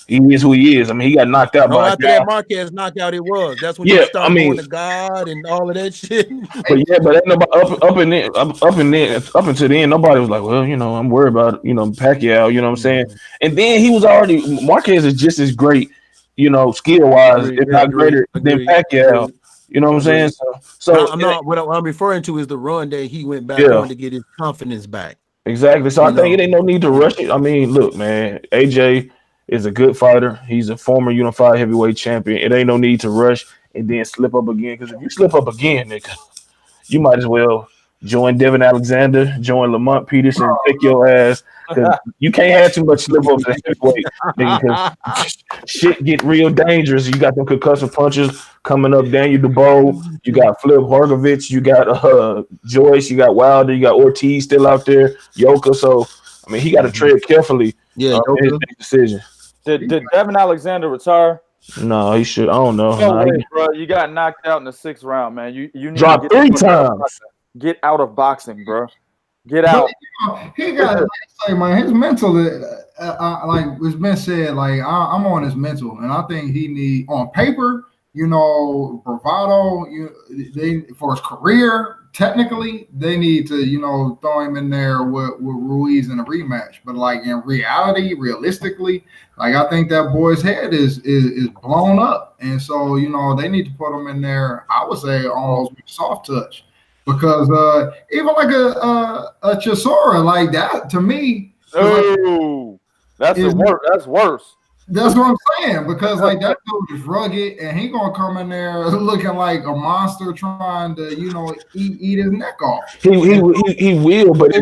He is who he is. I mean, he got knocked out by after that Marquez knockout, it was. That's when you start going to God and all of that shit. But ain't nobody up until then, nobody was like, well, you know, I'm worried about, you know, Pacquiao, you know what I'm saying? And then he was already, Marquez is just as great, you know, skill wise, if not greater than Pacquiao. You know what I'm saying? So I'm not. What I'm referring to is the run that he went back on to get his confidence back. Exactly. So I think it ain't no need to rush it. I mean, look, man, AJ is a good fighter. He's a former unified heavyweight champion. It ain't no need to rush and then slip up again. Because if you slip up again, nigga, you might as well join Devin Alexander, join Lamont Peterson, take your ass. Because you can't have too much slip ups at heavyweight, nigga, because shit get real dangerous. You got them concussive punches coming up, Daniel Dubois, you got Flip Horgovich, you got Joyce, you got Wilder, you got Ortiz still out there, Yoka. So I mean, he got to tread carefully in his decision. Did Devin Alexander retire? No, he should. I don't know. No way, bro. You got knocked out in the 6th round, man. You need dropped to 3 times. Get out of boxing, bro. Get But out. he got to say, man, his mental, like it's been said, like I'm on his mental, and I think he need on paper, bravado. They for his career, technically, they need to, throw him in there with Ruiz in a rematch. But like in reality, realistically, like I think that boy's head is blown up, and so they need to put him in there. I would say almost with soft touch. Because even like a Chisora like that to me, Oh, that's worse. That's worse. That's what I'm saying. Because like that dude is rugged, and he gonna come in there looking like a monster, trying to eat his neck off. He will, but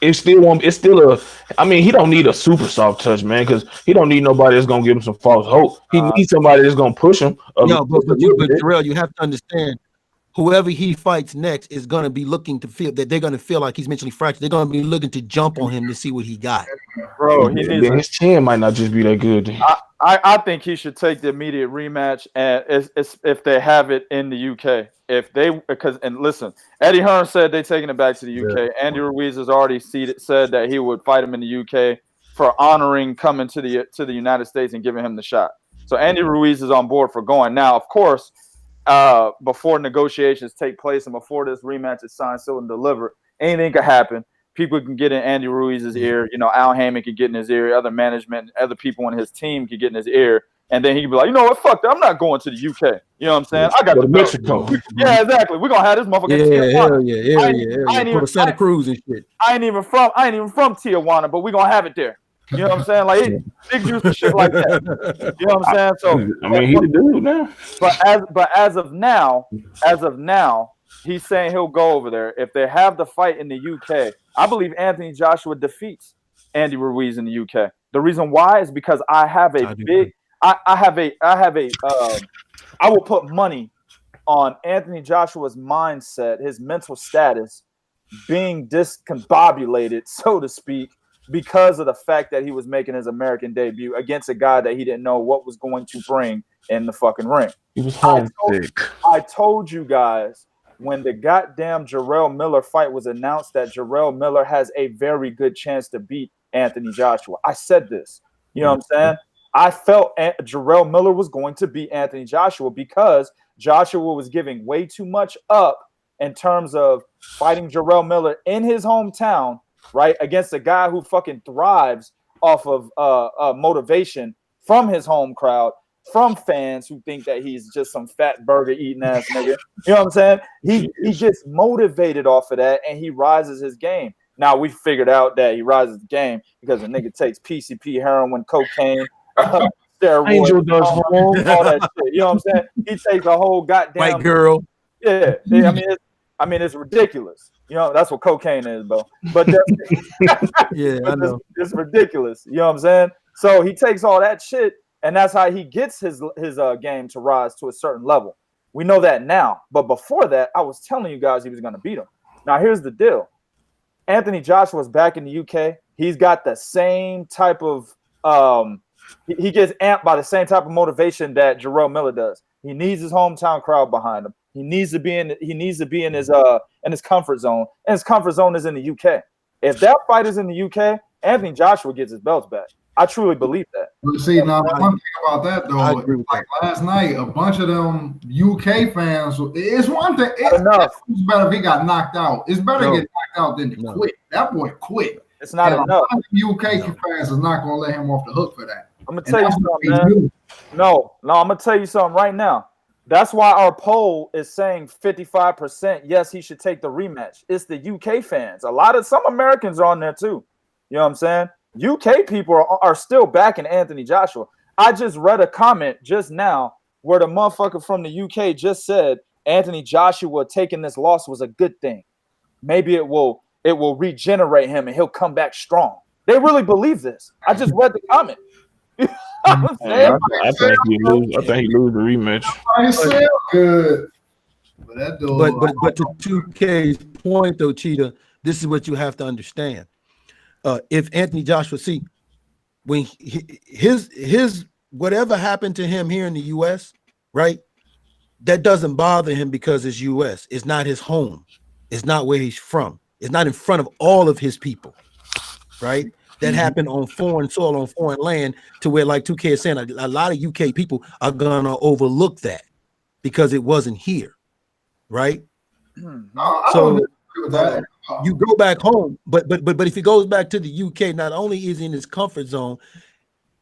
it's still one. It's still a. I mean, he don't need a super soft touch, man, because he don't need nobody that's gonna give him some false hope. He needs somebody that's gonna push him. No, but Terrell, you have to understand. Whoever he fights next is going to be looking to feel that they're going to feel like he's mentally fractured. They're going to be looking to jump on him to see what he got. Bro, his chin might not just be that good. I think he should take the immediate rematch, and if they have it in the UK. And listen, Eddie Hearn said they're taking it back to the UK. Yeah. Andy Ruiz has already said that he would fight him in the UK for honoring coming to the United States and giving him the shot. So Andy Ruiz is on board for going. Now, of course, before negotiations take place and before this rematch is signed, sealed, and delivered, anything could happen. People can get in Andy Ruiz's ear. Al Heyman could get in his ear. Other management, other people on his team could get in his ear. And then he could be like, you know what? Fuck that. I'm not going to the UK. You know what I'm saying? I got to Mexico. Yeah, exactly. We're going to have this motherfucker. Yeah. Go to Santa Cruz and shit. I ain't even from Tijuana, but we're going to have it there. You know what I'm saying? Like big juice and shit like that. You know what I'm saying? So I mean, he's the dude now. But as of now, he's saying he'll go over there. If they have the fight in the UK, I believe Anthony Joshua defeats Andy Ruiz in the UK. The reason why is because I will put money on Anthony Joshua's mindset, his mental status being discombobulated, so to speak, because of the fact that he was making his American debut against a guy that he didn't know what was going to bring in the fucking ring. He was homesick. I told you guys when the goddamn Jarrell Miller fight was announced that Jarrell Miller has a very good chance to beat Anthony Joshua. I said this. You know what I'm saying? I felt Jarrell Miller was going to beat Anthony Joshua because Joshua was giving way too much up in terms of fighting Jarrell Miller in his hometown, right, against a guy who fucking thrives off of motivation from his home crowd, from fans who think that he's just some fat burger eating ass nigga. You know what I'm saying? He gets motivated off of that and he rises his game. Now we figured out that he rises the game because the nigga takes PCP, heroin, cocaine, steroids, all that shit. You know what I'm saying? He takes a whole goddamn white girl. Yeah. I mean, it's ridiculous. You know, that's what cocaine is, bro. But yeah, I know. It's ridiculous. You know what I'm saying? So he takes all that shit, and that's how he gets his game to rise to a certain level. We know that now. But before that, I was telling you guys he was going to beat him. Now, here's the deal. Anthony Joshua's back in the UK. He's got the same type of he gets amped by the same type of motivation that Jarrell Miller does. He needs his hometown crowd behind him. He needs to be in his comfort zone. And his comfort zone is in the UK. If that fight is in the UK, Anthony Joshua gets his belts back. I truly believe that. But see, now one thing about that though, like last night, a bunch of them UK fans. It's one thing. It's better if he got knocked out. It's better to get knocked out than to quit. That boy quit. It's not enough. UK fans is not gonna let him off the hook for that. I'm gonna tell you something, man. No, I'm gonna tell you something right now. That's why our poll is saying 55%. Yes, he should take the rematch. It's the UK fans. Some Americans are on there too. You know what I'm saying? UK people are still backing Anthony Joshua. I just read a comment just now where the motherfucker from the UK just said Anthony Joshua taking this loss was a good thing. Maybe it will regenerate him and he'll come back strong. They really believe this. I just read the comment. I think he lose the rematch. Good. But to 2K's point though, Cheetah, this is what you have to understand. If Anthony Joshua, when his whatever happened to him here in the US, right? That doesn't bother him because it's US. It's not his home. It's not where he's from. It's not in front of all of his people, right? That happened on foreign soil, on foreign land, to where, like 2K is saying, a lot of UK people are gonna overlook that because it wasn't here, right? I So don't agree with that. you go back home, but if he goes back to the UK, not only is he in his comfort zone,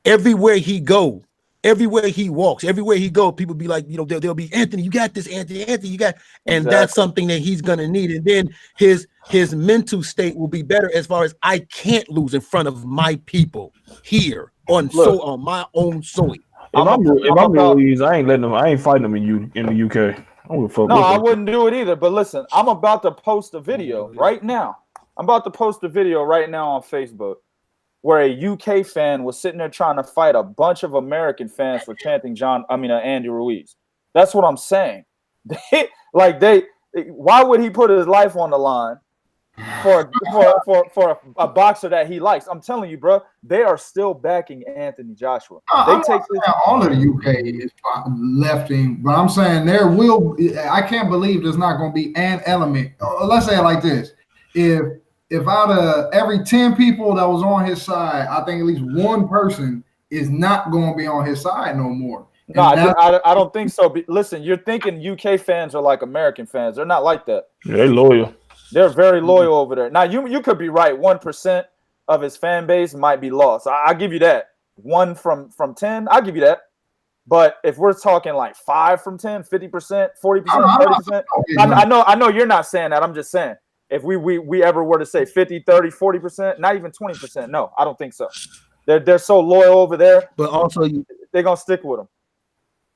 everywhere he go, everywhere he walks, everywhere he go, people be like, they'll be, Anthony, you got this, Anthony, you got, and that's something that he's gonna need. And then his mental state will be better as far as, I can't lose in front of my people here on my own soil. If I'm Ruiz, I ain't letting them. I ain't fighting them in the UK. I don't fuck no, I wouldn't do it either. But listen, I'm about to post a video right now. I'm about to post a video right now on Facebook where a UK fan was sitting there trying to fight a bunch of American fans for chanting Andy Ruiz. That's what I'm saying. Why would he put his life on the line for a boxer that he likes? I'm telling you, bro, they are still backing Anthony Joshua. All of the UK is left him, but I'm saying there will. I can't believe there's not going to be an element. Let's say it like this: if out of every 10 people that was on his side, I think at least one person is not going to be on his side no more. No, I don't think so. Listen, you're thinking UK fans are like American fans. They're not like that. Yeah, they're loyal. They're very loyal over there. Now, you could be right. 1% of his fan base might be lost. I'll give you that. 1 from 10, I'll give you that. But if we're talking like 5 from 10, 50%, 40%, 30%, I know you're not saying that. I'm just saying. If we ever were to say 50, 30, 40%, not even 20%, no, I don't think so. They're so loyal over there. But also, they're going to stick with them.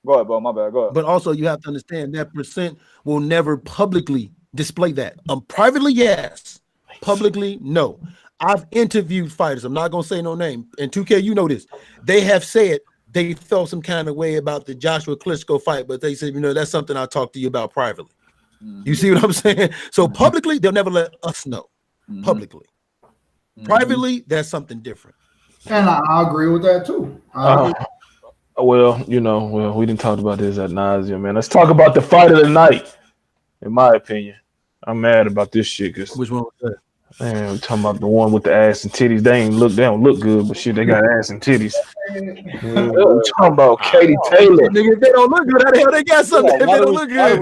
Go ahead, Bo. My bad. Go ahead. But also, you have to understand that percent will never publicly display that. Privately, yes. Publicly, no. I've interviewed fighters. I'm not going to say no name. And 2K, you know this. They have said they felt some kind of way about the Joshua Klitschko fight, but they said, that's something I'll talk to you about privately. You see what I'm saying? So publicly, they'll never let us know. Publicly. Privately, that's something different. And I agree with that too. Well, we didn't talk about this ad nauseum, man. Let's talk about the fight of the night. In my opinion, I'm mad about this shit. Which one was that? Man, we're talking about the one with the ass and titties. They don't look good, but shit, they got ass and titties. We're talking about Katie Taylor. Nigga, if they don't look good, how the hell they got something if they don't look good?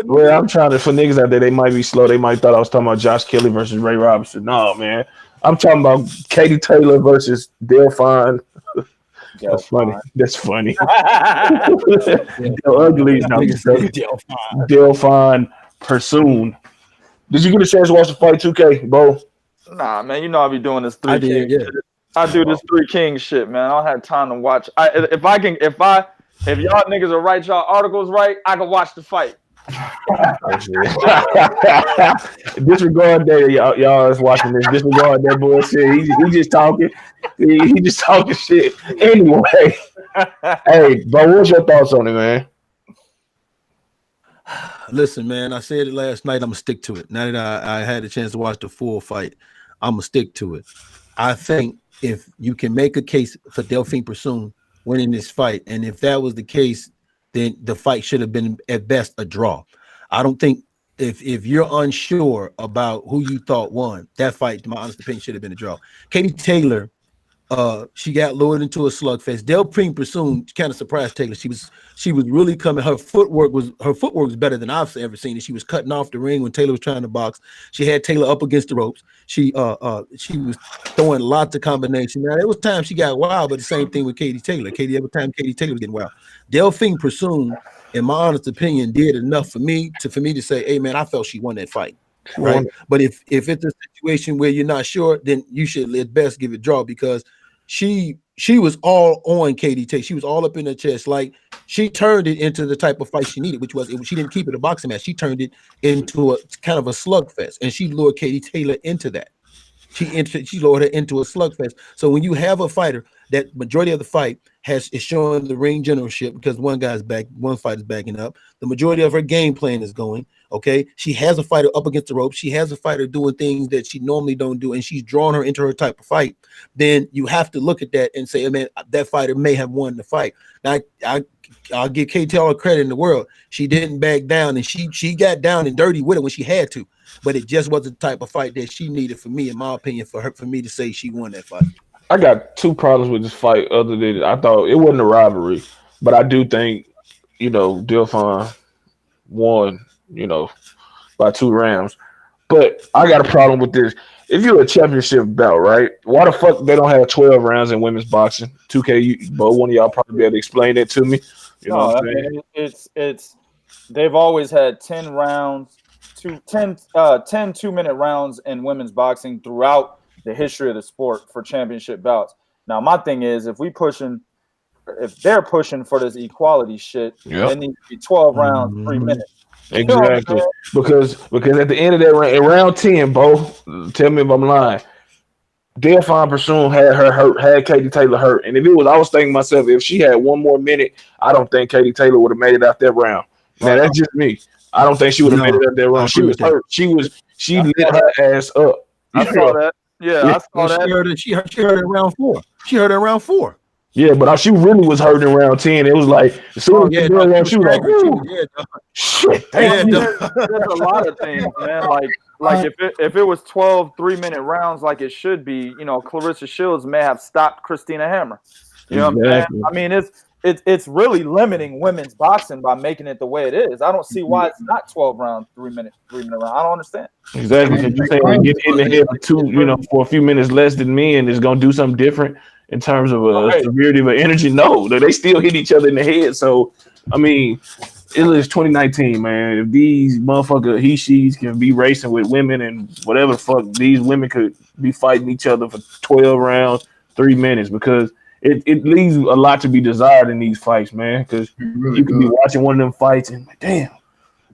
Well, I'm trying to, for niggas out there, they might be slow. They might thought I was talking about Josh Kelly versus Ray Robinson. No, man. I'm talking about Katie Taylor versus Delfine. That's funny. That's funny. Ugly. Delfine Persoon. Did you get a chance to watch the fight, 2K, Bo? Nah, man. I be doing this Three Kings shit. I do this Three Kings shit, man. I don't have time to watch. If y'all niggas will write y'all articles right, I can watch the fight. Disregard that, y'all is watching this. Disregard that bullshit. He just talking. He just talking shit. Anyway, hey, Bo, what's your thoughts on it, man? Listen, man, I said it last night. I'm gonna stick to it. Now that I had a chance to watch the full fight, I'm gonna stick to it. I think if you can make a case for Delfine Persoon winning this fight, and if that was the case, then the fight should have been at best a draw. I don't think if you're unsure about who you thought won, that fight, to my honest opinion, should have been a draw. Katie Taylor, she got lured into a slugfest. Delfine Persoon kind of surprised Taylor. She was really coming. Her footwork was better than I've ever seen it. She was cutting off the ring when Taylor was trying to box. She had Taylor up against the ropes. She was throwing lots of combinations. Now there was time she got wild, but the same thing with Katie Taylor. Every time Katie Taylor was getting wild. Delfine Persoon, in my honest opinion, did enough for me to say, hey man, I felt she won that fight. Right. But if it's a situation where you're not sure, then you should at best give it draw, because she was all on Katie Taylor. She was all up in her chest. Like, she turned it into the type of fight she needed, which was, she didn't keep it a boxing match. She turned it into a kind of a slugfest, and she lured Katie Taylor into that. She lured her into a slugfest. So when you have a fighter that majority of the fight is showing the ring generalship, because one fight is backing up, the majority of her game plan is going. Okay, she has a fighter up against the rope. She has a fighter doing things that she normally don't do, and she's drawing her into her type of fight. Then you have to look at that and say, man, that fighter may have won the fight. Now, I'll give KT all the credit in the world. She didn't back down, and she got down and dirty with it when she had to. But it just wasn't the type of fight that she needed, for me, in my opinion, for me to say she won that fight. I got two problems with this fight. Other than I thought it wasn't a robbery, but I do think Delfine won by 2 rounds. But I got a problem with this. If you're a championship bout, right? Why the fuck they don't have 12 rounds in women's boxing? 2K, but one of y'all probably be able to explain that to me. You know what I'm saying? It's they've always had 10 rounds, 10 2-minute rounds in women's boxing throughout the history of the sport for championship bouts. Now, my thing is, if they're pushing for this equality shit, it needs to be 12 rounds, 3 minutes. Exactly. Because at the end of that round, in round 10, Bo, tell me if I'm lying. Delfine Persoon had her hurt, had Katie Taylor hurt. And I was thinking myself, if she had one more minute, I don't think Katie Taylor would have made it out that round. Now that's just me. I don't think she would have made it out that round. She was hurt. She lit her ass up. I saw that. Yeah, I saw that. She heard it in round 4. She heard it in round 4. Yeah, but she really was hurt in round 10. It was like, as soon as she was like, shit. There's a lot of things, man. Like if it was 12 3-minute rounds like it should be, Clarissa Shields may have stopped Christina Hammer. You know what I'm saying? I mean, it's really limiting women's boxing by making it the way it is. I don't see why it's not 12 rounds, 3-minute round. I don't understand. Exactly. Because you're saying get in the head for a few minutes less than men is gonna do something different in terms of severity of energy. No, they still hit each other in the head. So I mean, it is 2019, man. If these motherfucker he-she's can be racing with women and whatever the fuck, these women could be fighting each other for 12 rounds, 3 minutes, because it leaves a lot to be desired in these fights, man. Because you can be watching one of them fights and like, damn,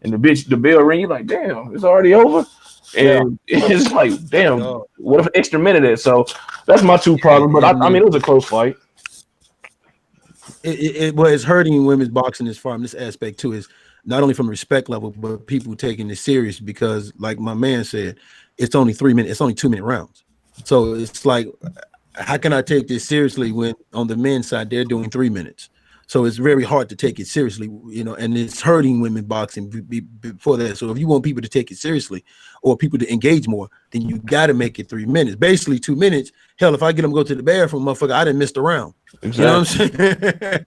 and the bell ring, you're like, damn, it's already over. And it's like, damn, what if an extra minute is? So that's my two problems. But I mean, it was a close fight. It's hurting women's boxing as far as this aspect too, is not only from respect level, but people taking it serious, because like my man said, it's only 3 minutes, it's only 2-minute rounds. So it's like, how can I take this seriously when on the men's side they're doing 3 minutes? So it's very hard to take it seriously, and it's hurting women boxing before that. So if you want people to take it seriously or people to engage more, then you got to make it 3 minutes. Basically 2 minutes. Hell, if I get them to go to the bathroom, motherfucker, I didn't miss the round. Exactly. You know what I'm saying?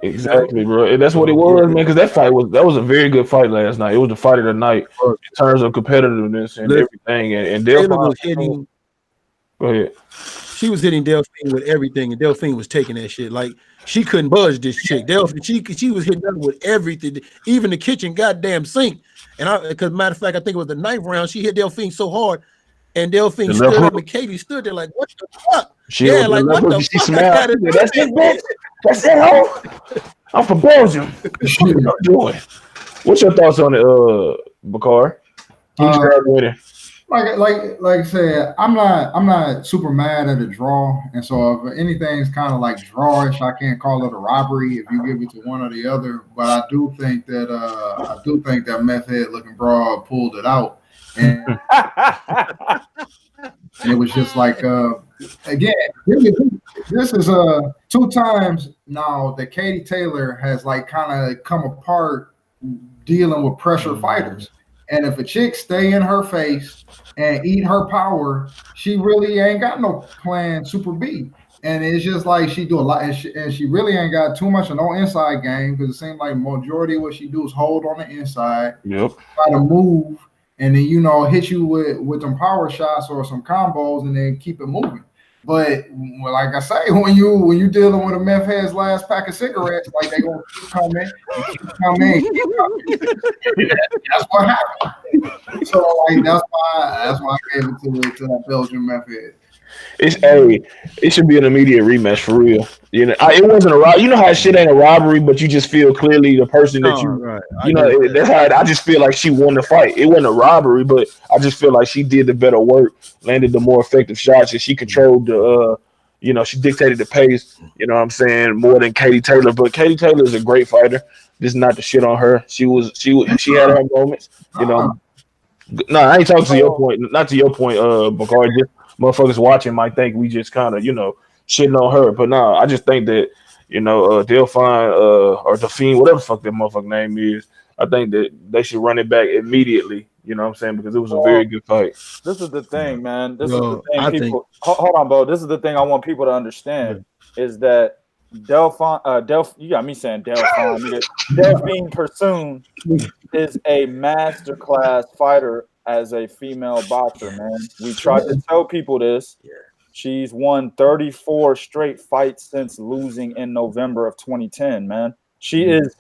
Exactly, bro. And that's what it was, man. Because that was a very good fight last night. It was the fight of the night in terms of competitiveness and everything. And Delfine was hitting. Go ahead. She was hitting Delfine with everything, and Delfine was taking that shit. Like, she couldn't budge this chick. Delfine, she was hitting her with everything, even the kitchen goddamn sink. And because matter of fact, I think it was the 9th round, she hit Delfine so hard, and Delfine stood up, and Katie stood there like, what the fuck? She what the fuck? Smiled. That's it, bitch. That's it, ho. I'm from Belgium. What you doing? What's your thoughts on it, Bakar? Like I said, I'm not super mad at a draw, and so if anything's kind of like drawish, I can't call it a robbery if you give it to one or the other. But I do think that meth head looking broad pulled it out, and it was just like again, this is 2 times now that Katie Taylor has like kind of come apart dealing with pressure fighters. And if a chick stay in her face and eat her power, she really ain't got no plan super B. And it's just like she do a lot, and she really ain't got too much of no inside game, because it seems like majority of what she do is hold on the inside, try to move, and then hit you with some power shots or some combos, and then keep it moving. But like I say, when you dealing with a meth head's last pack of cigarettes, like they gonna keep coming, that's what happened. So like that's why I gave it to that Belgian meth head. It should be an immediate rematch for real. It wasn't a robbery. You know how shit ain't a robbery, but you just feel clearly the person that that's how I just feel like she won the fight. It wasn't a robbery, but I just feel like she did the better work, landed the more effective shots, and she controlled the she dictated the pace, you know what I'm saying, more than Katie Taylor. But Katie Taylor is a great fighter. This is not the shit on her. She had her moments. You know, no, I ain't talking to your point. Not to your point, Bakari. Just motherfuckers watching might think we just kind of, shitting on her. But no, I just think that, Delfine, or Delfine, whatever the fuck that motherfucker name is, I think that they should run it back immediately. You know what I'm saying? Because it was a very good fight. This is the thing, man. This is Well, the thing. I People, hold on, Bo. This is the thing I want people to understand is that Delfine, you got me saying Delfine. Delphine Persoon is a masterclass fighter as a female boxer, man. We tried to tell people this. She's won 34 straight fights since losing in November of 2010, man. She is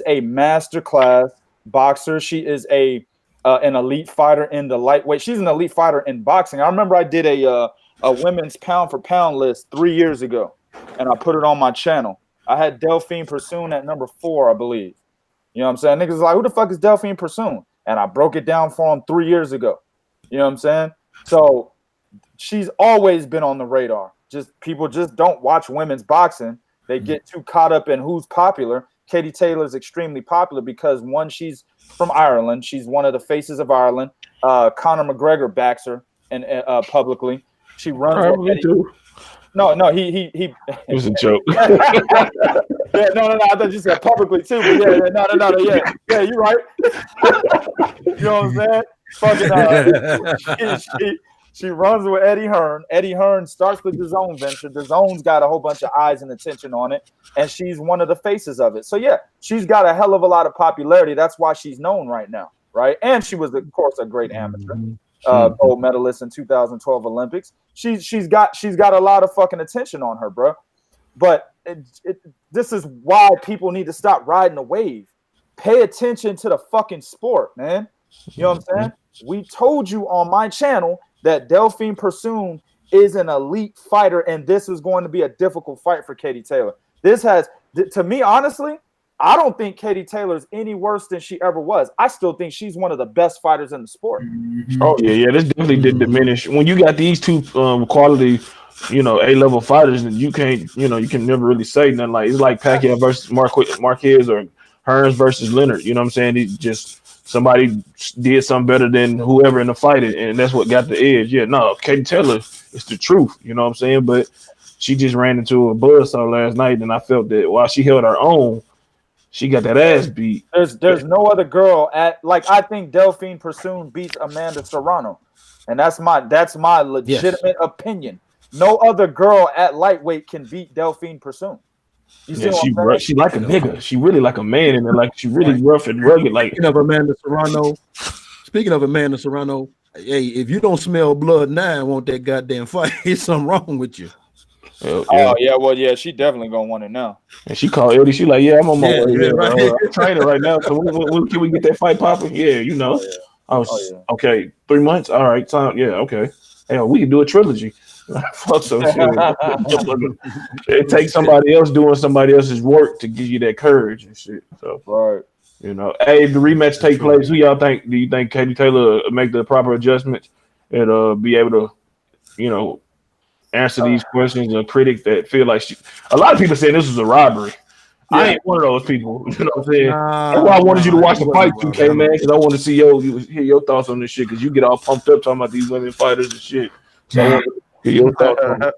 a masterclass boxer. She is an elite fighter in the lightweight. She's an elite fighter in boxing. I remember I did a women's pound for pound list 3 years ago, and I put it on my channel. I had Delphine Persoon at number 4, I believe. You know what I'm saying? Niggas like, who the fuck is Delphine Persoon? And I broke it down for them 3 years ago. You know what I'm saying? So she's always been on the radar. People just don't watch women's boxing. They get too caught up in who's popular. Katie Taylor is extremely popular because, one, she's from Ireland. She's one of the faces of Ireland. Conor McGregor backs her and publicly. She runs. Probably too. No, he. It was a joke. Yeah, no. I thought you said publicly too. But no. Yeah, you're right. You know what I'm saying? Fucking. She runs with Eddie Hearn. Eddie Hearn starts the DAZN venture. DAZN's got a whole bunch of eyes and attention on it, and she's one of the faces of it. So, yeah, she's got a hell of a lot of popularity. That's why she's known right now, right? And she was, of course, a great amateur, gold medalist in 2012 Olympics. She's got a lot of fucking attention on her, bro. But this is why people need to stop riding the wave. Pay attention to the fucking sport, man. You know what I'm saying? We told you on my channel that Delphine Persoon is an elite fighter, and this is going to be a difficult fight for Katie Taylor. To me, honestly, I don't think Katie Taylor is any worse than she ever was. I still think she's one of the best fighters in the sport. Oh, yeah. This definitely did diminish. When you got these two quality, A-level fighters, and you can't, you can never really say nothing. Like, it's like Pacquiao versus Marquez or Hearns versus Leonard. You know what I'm saying? It just somebody did something better than whoever in the fight, and that's what got the edge. Yeah, no, Katie Taylor is the truth. You know what I'm saying? But she just ran into a buzzsaw last night, and I felt that while she held her own, she got that ass beat. There's no other girl I think Delphine Persoon beats Amanda Serrano, and that's my legitimate opinion. No other girl at lightweight can beat Delphine Persoon. Yeah, she like a nigga. She really like a man, and like she really rough and rugged. Like Speaking of Amanda Serrano, hey, if you don't smell blood now and want that goddamn fight, there's something wrong with you. Oh yeah, well yeah, she definitely gonna want it now. And she called Eddie. She like, yeah, I'm on my way. Yeah, right. I'm training right now. So when can we get that fight popping? Yeah, okay. 3 months. All right, time. Yeah, okay. Hey, we can do a trilogy. Fuck some shit. It takes somebody else doing somebody else's work to give you that courage and shit. So right. Hey, if the rematch take place, who y'all think? Do you think Katie Taylor make the proper adjustments and be able to, answer these questions? A critic that feel like a lot of people saying this was a robbery. Yeah. I ain't one of those people. You know what I'm saying? That's why I wanted you to watch the fight, 2K, man, because I want to see hear your thoughts on this shit. Because you get all pumped up talking about these women fighters and shit. So I want to hear your thoughts on it.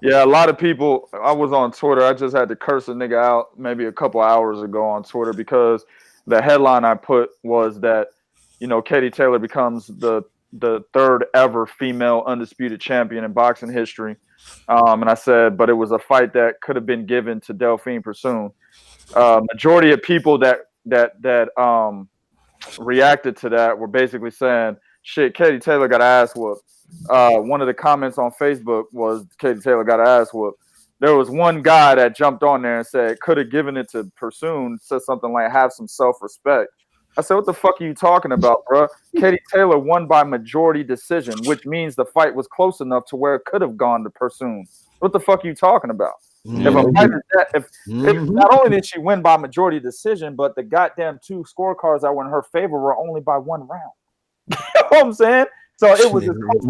Yeah, a lot of people. I was on Twitter. I just had to curse a nigga out maybe a couple hours ago on Twitter because the headline I put was that Katie Taylor becomes the third ever female undisputed champion in boxing history, and I said, but it was a fight that could have been given to Delphine Persoon. Majority of people that reacted to that were basically saying, "Shit, Katie Taylor got ass whooped." One of the comments on Facebook was Katie Taylor got ass whooped. There was one guy that jumped on there and said, could have given it to Persoon, said something like, have some self-respect. I said, what the fuck are you talking about, bro? Katie Taylor won by majority decision, which means the fight was close enough to where it could have gone to Persoon. What the fuck are you talking about? If a fight if not only did she win by majority decision, but the goddamn 2 scorecards that were in her favor were only by 1 round. You know what I'm saying? So it was as close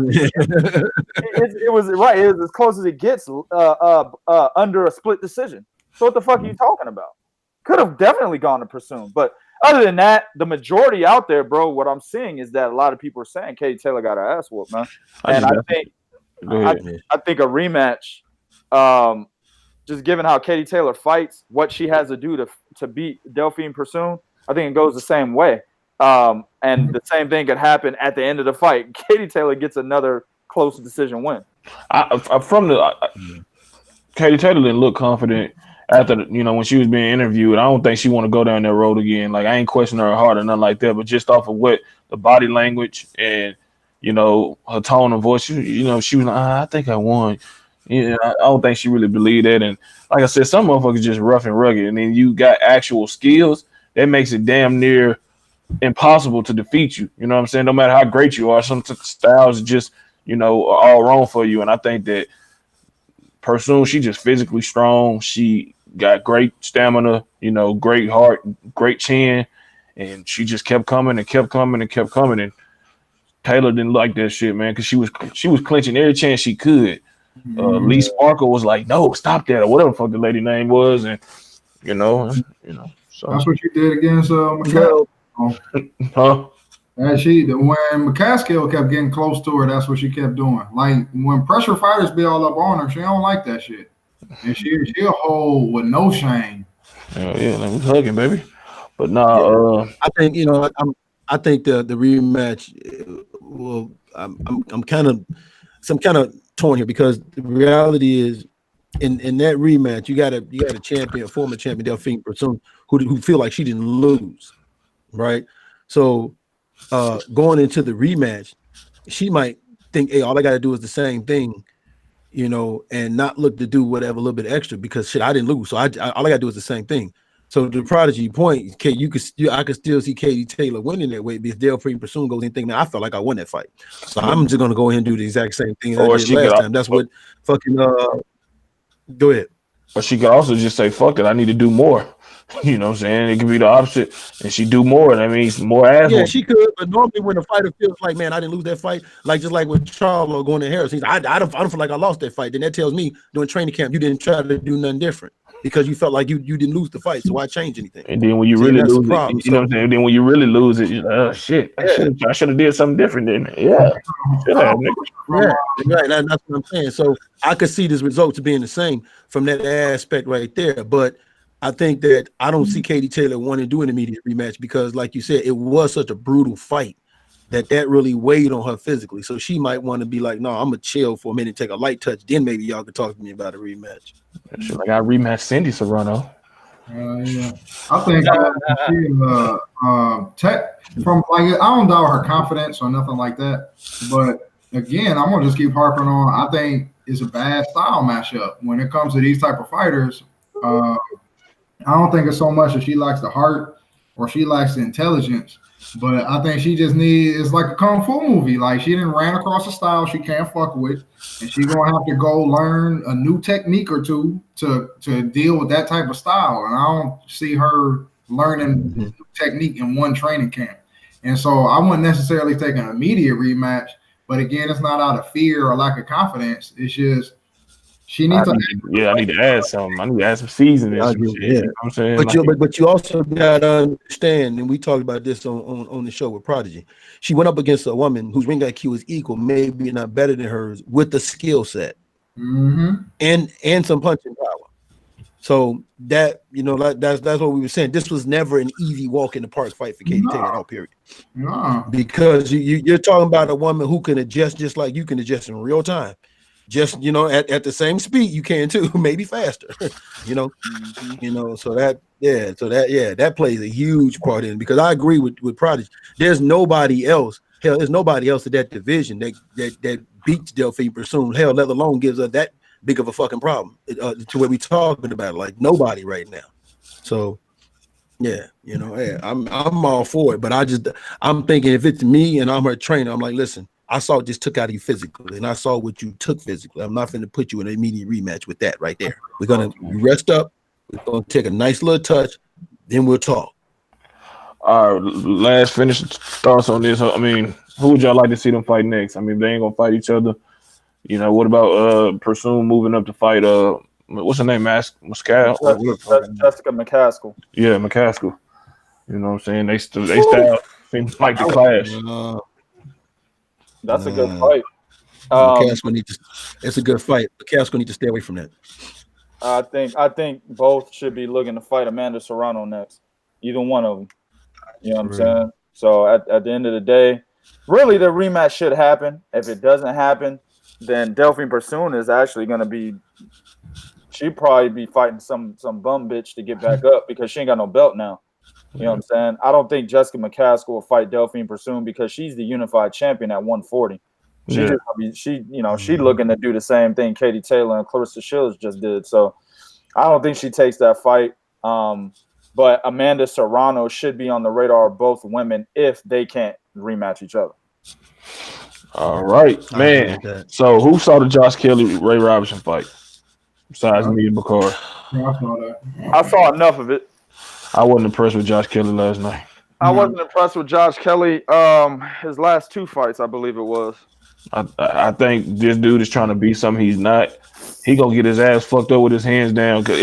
it was right. It was as close as it gets under a split decision. So what the fuck are you talking about? could have definitely gone to Persoon. But other than that, the majority out there, bro, what I'm seeing is that a lot of people are saying Katie Taylor got her ass whooped, man. And I think a rematch, just given how Katie Taylor fights, what she has to do to beat Delfine Persoon, I think it goes the same way. And the same thing could happen at the end of the fight. Katie Taylor gets another close decision win. Katie Taylor didn't look confident after, when she was being interviewed. I don't think she want to go down that road again. Like, I ain't questioning her heart or nothing like that, but just off of what the body language and, her tone of voice, she was like, I think I won. Yeah, I don't think she really believed that. And like I said, some motherfuckers just rough and rugged. And then you got actual skills that makes it damn near impossible to defeat you. You know what I'm saying? No matter how great you are, some styles just, are all wrong for you. And I think that Persoon, she just physically strong. She got great stamina, great heart, great chin. And she just kept coming and kept coming and kept coming. And Taylor didn't like that shit, man, because she was clinching every chance she could. Lee Sparkle was like, no, stop that, or whatever the fuck the lady name was, and so that's what you did against McCaskill. Huh? And when McCaskill kept getting close to her, that's what she kept doing. Like when pressure fighters be all up on her, she don't like that shit, and she'll hold with no shame. Yeah, like we hugging, baby. But nah, I think I think the rematch. Well, I'm kind of torn here because the reality is in that rematch you got a champion, a former champion, Delfine Persoon, who feel like she didn't lose, right? So going into the rematch, she might think, hey, all I got to do is the same thing, and not look to do whatever a little bit extra because shit, I didn't lose, so all I got to do is the same thing. So the Prodigy point, I could still see Katie Taylor winning that way because Delfine Persoon goes in thinking, man, I felt like I won that fight. So I'm just gonna go ahead and do the exact same thing I did last time. That's what fucking go ahead. But she could also just say, fuck it, I need to do more. You know what I'm saying? It could be the opposite, and she do more. That means more ass. Yeah, she could. But normally, when a fighter feels like, man, I didn't lose that fight, just like with Charlo going to Harris, I don't feel like I lost that fight. Then that tells me during training camp, you didn't try to do nothing different because you felt like you didn't lose the fight. So why change anything? And then when you really lose it, you know what I'm saying? Then when you really lose it, you're like, oh shit, I should have did something different then. Yeah, right. That's what I'm saying. So I could see this results being the same from that aspect right there, but I think that I don't see Katie Taylor wanting to do an immediate rematch because, like you said, it was such a brutal fight that really weighed on her physically. So she might want to be like, no, I'm going to chill for a minute, take a light touch. Then maybe y'all could talk to me about a rematch. Like I rematched Cindy Serrano. Yeah. I think from I don't doubt her confidence or nothing like that. But again, I'm going to just keep harping on. I think it's a bad style matchup when it comes to these type of fighters. I don't think it's so much that she lacks the heart or she lacks the intelligence, but I think she just it's like a kung fu movie. Like she didn't ran across a style she can't fuck with, and she's gonna have to go learn a new technique or two to deal with that type of style. And I don't see her learning new technique in one training camp. And so I wouldn't necessarily take an immediate rematch, but again, it's not out of fear or lack of confidence. It's just she needs I need to add something. I need to add some seasoning. Yeah. You know what I'm saying? But you also gotta understand, and we talked about this on the show with Prodigy. She went up against a woman whose ring IQ is equal, maybe not better than hers, with the skill set and some punching power. So that that's what we were saying. This was never an easy walk in the park fight for Katie Taylor, all period. No. Because you're talking about a woman who can adjust just like you can adjust in real time. Just at the same speed you can too, maybe faster. So that plays a huge part in, because I agree with Prodigy. There's nobody else. Hell, there's nobody else in that division that beats Delfine Persoon. Hell, let alone gives her that big of a fucking problem to where we talking about, like nobody right now. So I'm all for it, but I'm thinking if it's me and I'm her trainer, I'm like, listen, I saw what this took out of you physically, and I saw what you took physically. I'm not going to put you in an immediate rematch with that right there. We're going to rest up. We're going to take a nice little touch. Then we'll talk. All right, last finished thoughts on this. I mean, who would y'all like to see them fight next? I mean, they ain't going to fight each other. What about Persoon moving up to fight what's her name? Mascal. Jessica McCaskill. Yeah, McCaskill. You know what I'm saying? They style seems like the clash. That's a good fight. It's a good fight. McCaskill need to stay away from that. I think both should be looking to fight Amanda Serrano next. Either one of them. You know what I'm saying? So at the end of the day, really the rematch should happen. If it doesn't happen, then Delfine Persoon is actually going to be. She'd probably be fighting some bum bitch to get back up because she ain't got no belt now. You know what I'm saying? I don't think Jessica McCaskill will fight Delfine Persoon because she's the unified champion at 140. She looking to do the same thing Katie Taylor and Clarissa Shields just did. So I don't think she takes that fight. But Amanda Serrano should be on the radar of both women if they can't rematch each other. All right, man. So who saw the Josh Kelly Ray Robinson fight besides me and Bakar? I saw enough of it. I wasn't impressed with Josh Kelly last night. I wasn't impressed with Josh Kelly. His last two fights, I believe it was. I think this dude is trying to be something he's not. He gonna get his ass fucked up with his hands down. Cause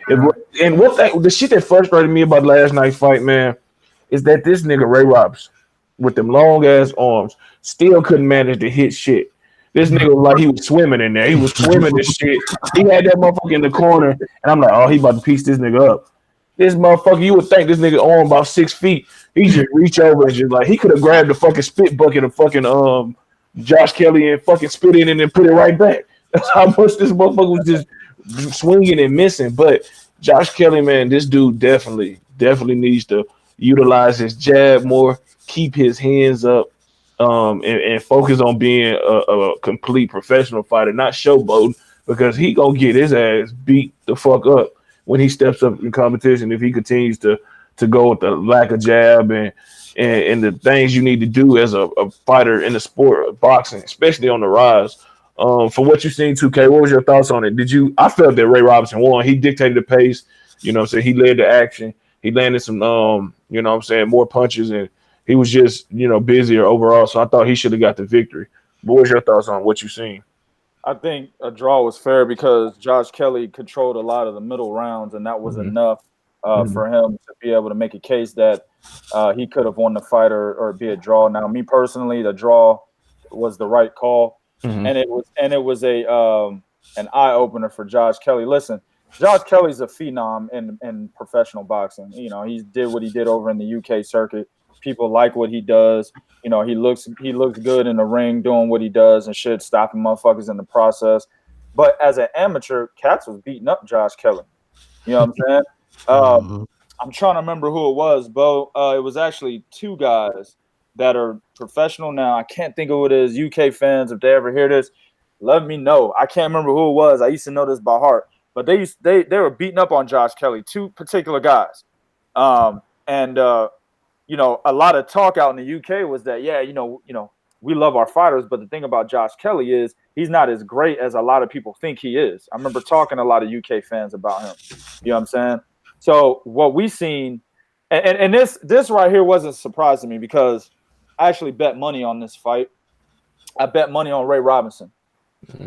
the shit that frustrated me about last night's fight, man, is that this nigga Ray Robinson with them long ass arms still couldn't manage to hit shit. This nigga was like he was swimming in there. He was swimming this shit. He had that motherfucker in the corner, and I'm like, oh, he about to piece this nigga up. This motherfucker, you would think this nigga arm about 6 feet. He just reach over and just like he could have grabbed the fucking spit bucket of fucking Josh Kelly and fucking spit in it and put it right back. That's how much this motherfucker was just swinging and missing. But Josh Kelly, man, this dude definitely needs to utilize his jab more, keep his hands up, and focus on being a complete professional fighter, not showboating, because he gonna get his ass beat the fuck up when he steps up in competition if he continues to go with the lack of jab and the things you need to do as a fighter in the sport of boxing, especially on the rise. For what you've seen, 2K, what was your thoughts on it? I felt that Ray Robinson won. He dictated the pace. You know what I'm saying? He led the action. He landed some, you know what I'm saying, more punches, and he was just, busier overall. So I thought he should have got the victory. What was your thoughts on what you've seen? I think a draw was fair because Josh Kelly controlled a lot of the middle rounds, and that was enough for him to be able to make a case that he could have won the fight or be a draw. Now, me personally, the draw was the right call. And it was an eye opener for Josh Kelly. Listen, Josh Kelly's a phenom in professional boxing. He did what he did over in the UK circuit. People like what he does. He looks good in the ring doing what he does and shit, stopping motherfuckers in the process. But as an amateur, Katz was beating up Josh Kelly. You know what I'm saying? I'm trying to remember who it was, Bo. It was actually two guys that are professional now. I can't think of who it is. UK fans, if they ever hear this, let me know. I can't remember who it was. I used to know this by heart. But they were beating up on Josh Kelly, two particular guys. A lot of talk out in the UK was that, we love our fighters, but the thing about Josh Kelly is he's not as great as a lot of people think he is. I remember talking to a lot of UK fans about him. You know what I'm saying? So what we seen, and this right here wasn't a surprise to me because I actually bet money on this fight. I bet money on Ray Robinson.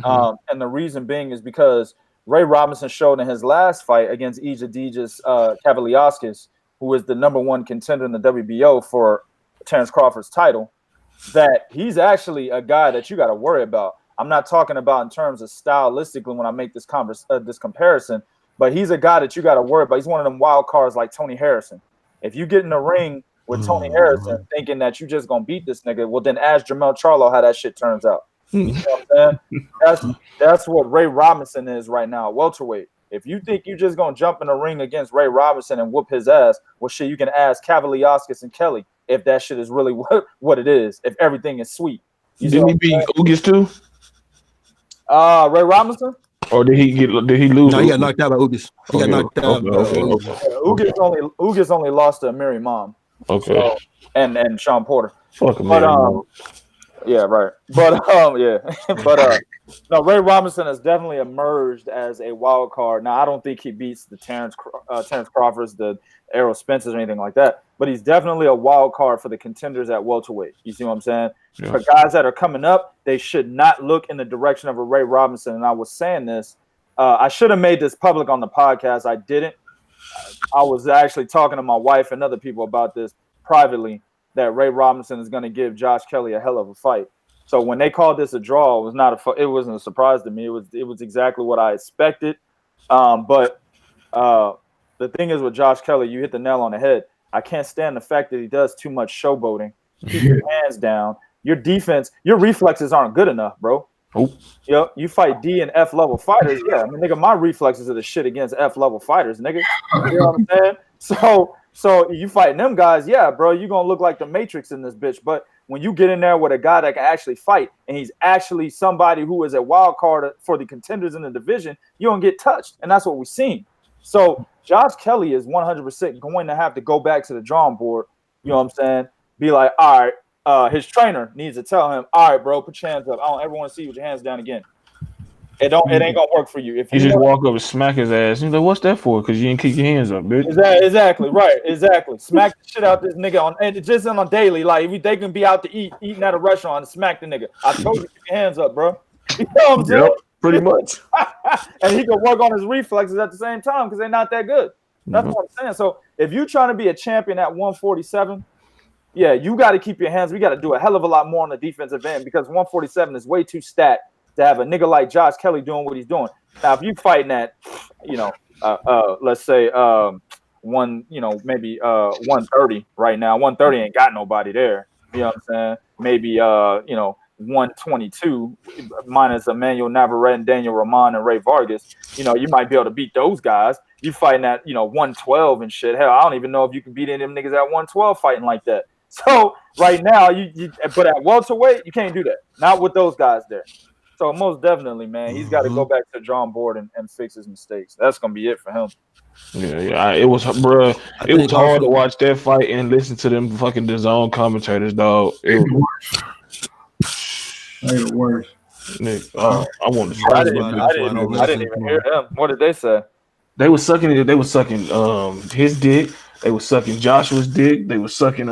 And the reason being is because Ray Robinson showed in his last fight against Egidijus Kavaliauskas, who is the #1 contender in the WBO for Terrence Crawford's title, that he's actually a guy that you got to worry about. I'm not talking about in terms of stylistically when I make this comparison, but he's a guy that you got to worry about. He's one of them wild cards like Tony Harrison. If you get in the ring with Tony Harrison thinking that you just going to beat this nigga, well, then ask Jermell Charlo how that shit turns out. You know what I'm saying? That's what Ray Robinson is right now, welterweight. If you think you just going to jump in the ring against Ray Robinson and whoop his ass, well, shit, you can ask Kavaliauskas and Kelly if that shit is really what it is, if everything is sweet. Didn't he beat Ugas too? Ray Robinson? Or did he lose? No, he got knocked out by Ugas. He got knocked out. Ugas only lost to Amir Imam. Okay. So, and Sean Porter. Fuck him, yeah, right. But no, Ray Robinson has definitely emerged as a wild card. Now, I don't think he beats the Terrence Crawfords, the Errol Spencers, or anything like that. But he's definitely a wild card for the contenders at welterweight. You see what I'm saying? Yeah. For guys that are coming up, they should not look in the direction of a Ray Robinson. And I was saying this I should have made this public on the podcast. I didn't. I was actually talking to my wife and other people about this privately, that Ray Robinson is going to give Josh Kelly a hell of a fight. So when they called this a draw, it wasn't a surprise to me. It was exactly what I expected. But the thing is with Josh Kelly, you hit the nail on the head. I can't stand the fact that he does too much showboating. Keep your hands down. Your defense, your reflexes aren't good enough, bro. You fight D and F level fighters. Yeah, I mean, nigga, my reflexes are the shit against F level fighters, nigga. You know what I'm saying? So you fighting them guys, yeah, bro, you're gonna look like the Matrix in this bitch. But when you get in there with a guy that can actually fight, and he's actually somebody who is a wild card for the contenders in the division, you don't get touched, and that's what we've seen. So Josh Kelly is 100% going to have to go back to the drawing board. You know what I'm saying? Be like, all right. His trainer needs to tell him, all right, bro, put your hands up. I don't ever want to see you with your hands down again. It ain't gonna work for you. If you just walk up and smack his ass, he's like, "What's that for?" Because you didn't keep your hands up, bitch. Exactly, right. Exactly. Smack the shit out this nigga and just on a daily. Like if they can be out to eating at a restaurant and smack the nigga. I told you, keep your hands up, bro. You know what I'm saying? Pretty much. And he can work on his reflexes at the same time because they're not that good. That's what I'm saying. So if you're trying to be a champion at 147. Yeah, you got to keep your hands. We got to do a hell of a lot more on the defensive end because 147 is way too stacked to have a nigga like Josh Kelly doing what he's doing. Now, if you fighting at, let's say maybe 130 right now. 130 ain't got nobody there. You know what I'm saying? Maybe 122 minus Emmanuel Navarrete and Daniel Rahman and Ray Vargas. You might be able to beat those guys. You fighting at 112 and shit. Hell, I don't even know if you can beat any of them niggas at 112 fighting like that. So right now, but at welterweight, you can't do that. Not with those guys there. So most definitely, man, he's got to go back to the drawing board and fix his mistakes. That's gonna be it for him. Yeah. It was, bro. It was hard to watch that fight and listen to them fucking DAZN commentators, dog. It was the worst. Nick, I wanted to. I didn't even hear them. What did they say? They were sucking his dick. They were sucking Joshua's dick. They were sucking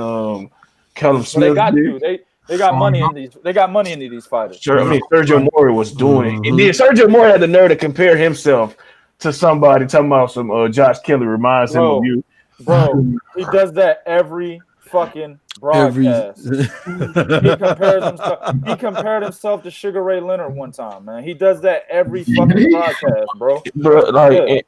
Callum Smith's dick. They got money in these. They got money into these fighters. Sure, I mean Sergio Mora was doing it, and then Sergio Mora had the nerve to compare himself to somebody talking about some Josh Kelly reminds him of you. Bro, he does that every fucking broadcast. He compared himself to Sugar Ray Leonard one time, man. He does that every fucking broadcast, bro.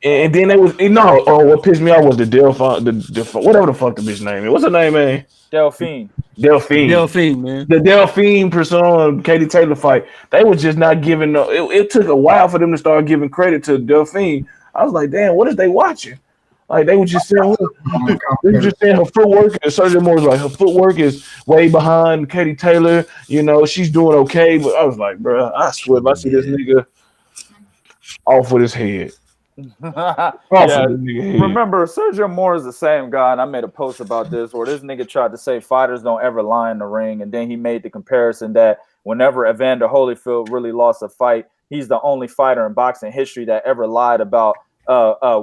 And then they was what pissed me off was the Delfine, the whatever the fuck the bitch name is. What's her name, man? Delfine, man. The Delfine Persoon Katie Taylor fight. They was just not giving it took a while for them to start giving credit to Delfine. I was like, damn, what is they watching? Like they were just saying, her footwork. And Sergio Moore was like, her footwork is way behind Katie Taylor. She's doing okay. But I was like, bro, I swear, if I see this nigga off with his head. Remember, Sergio Moore is the same guy, and I made a post about this where this nigga tried to say fighters don't ever lie in the ring, and then he made the comparison that whenever Evander Holyfield really lost a fight, he's the only fighter in boxing history that ever lied about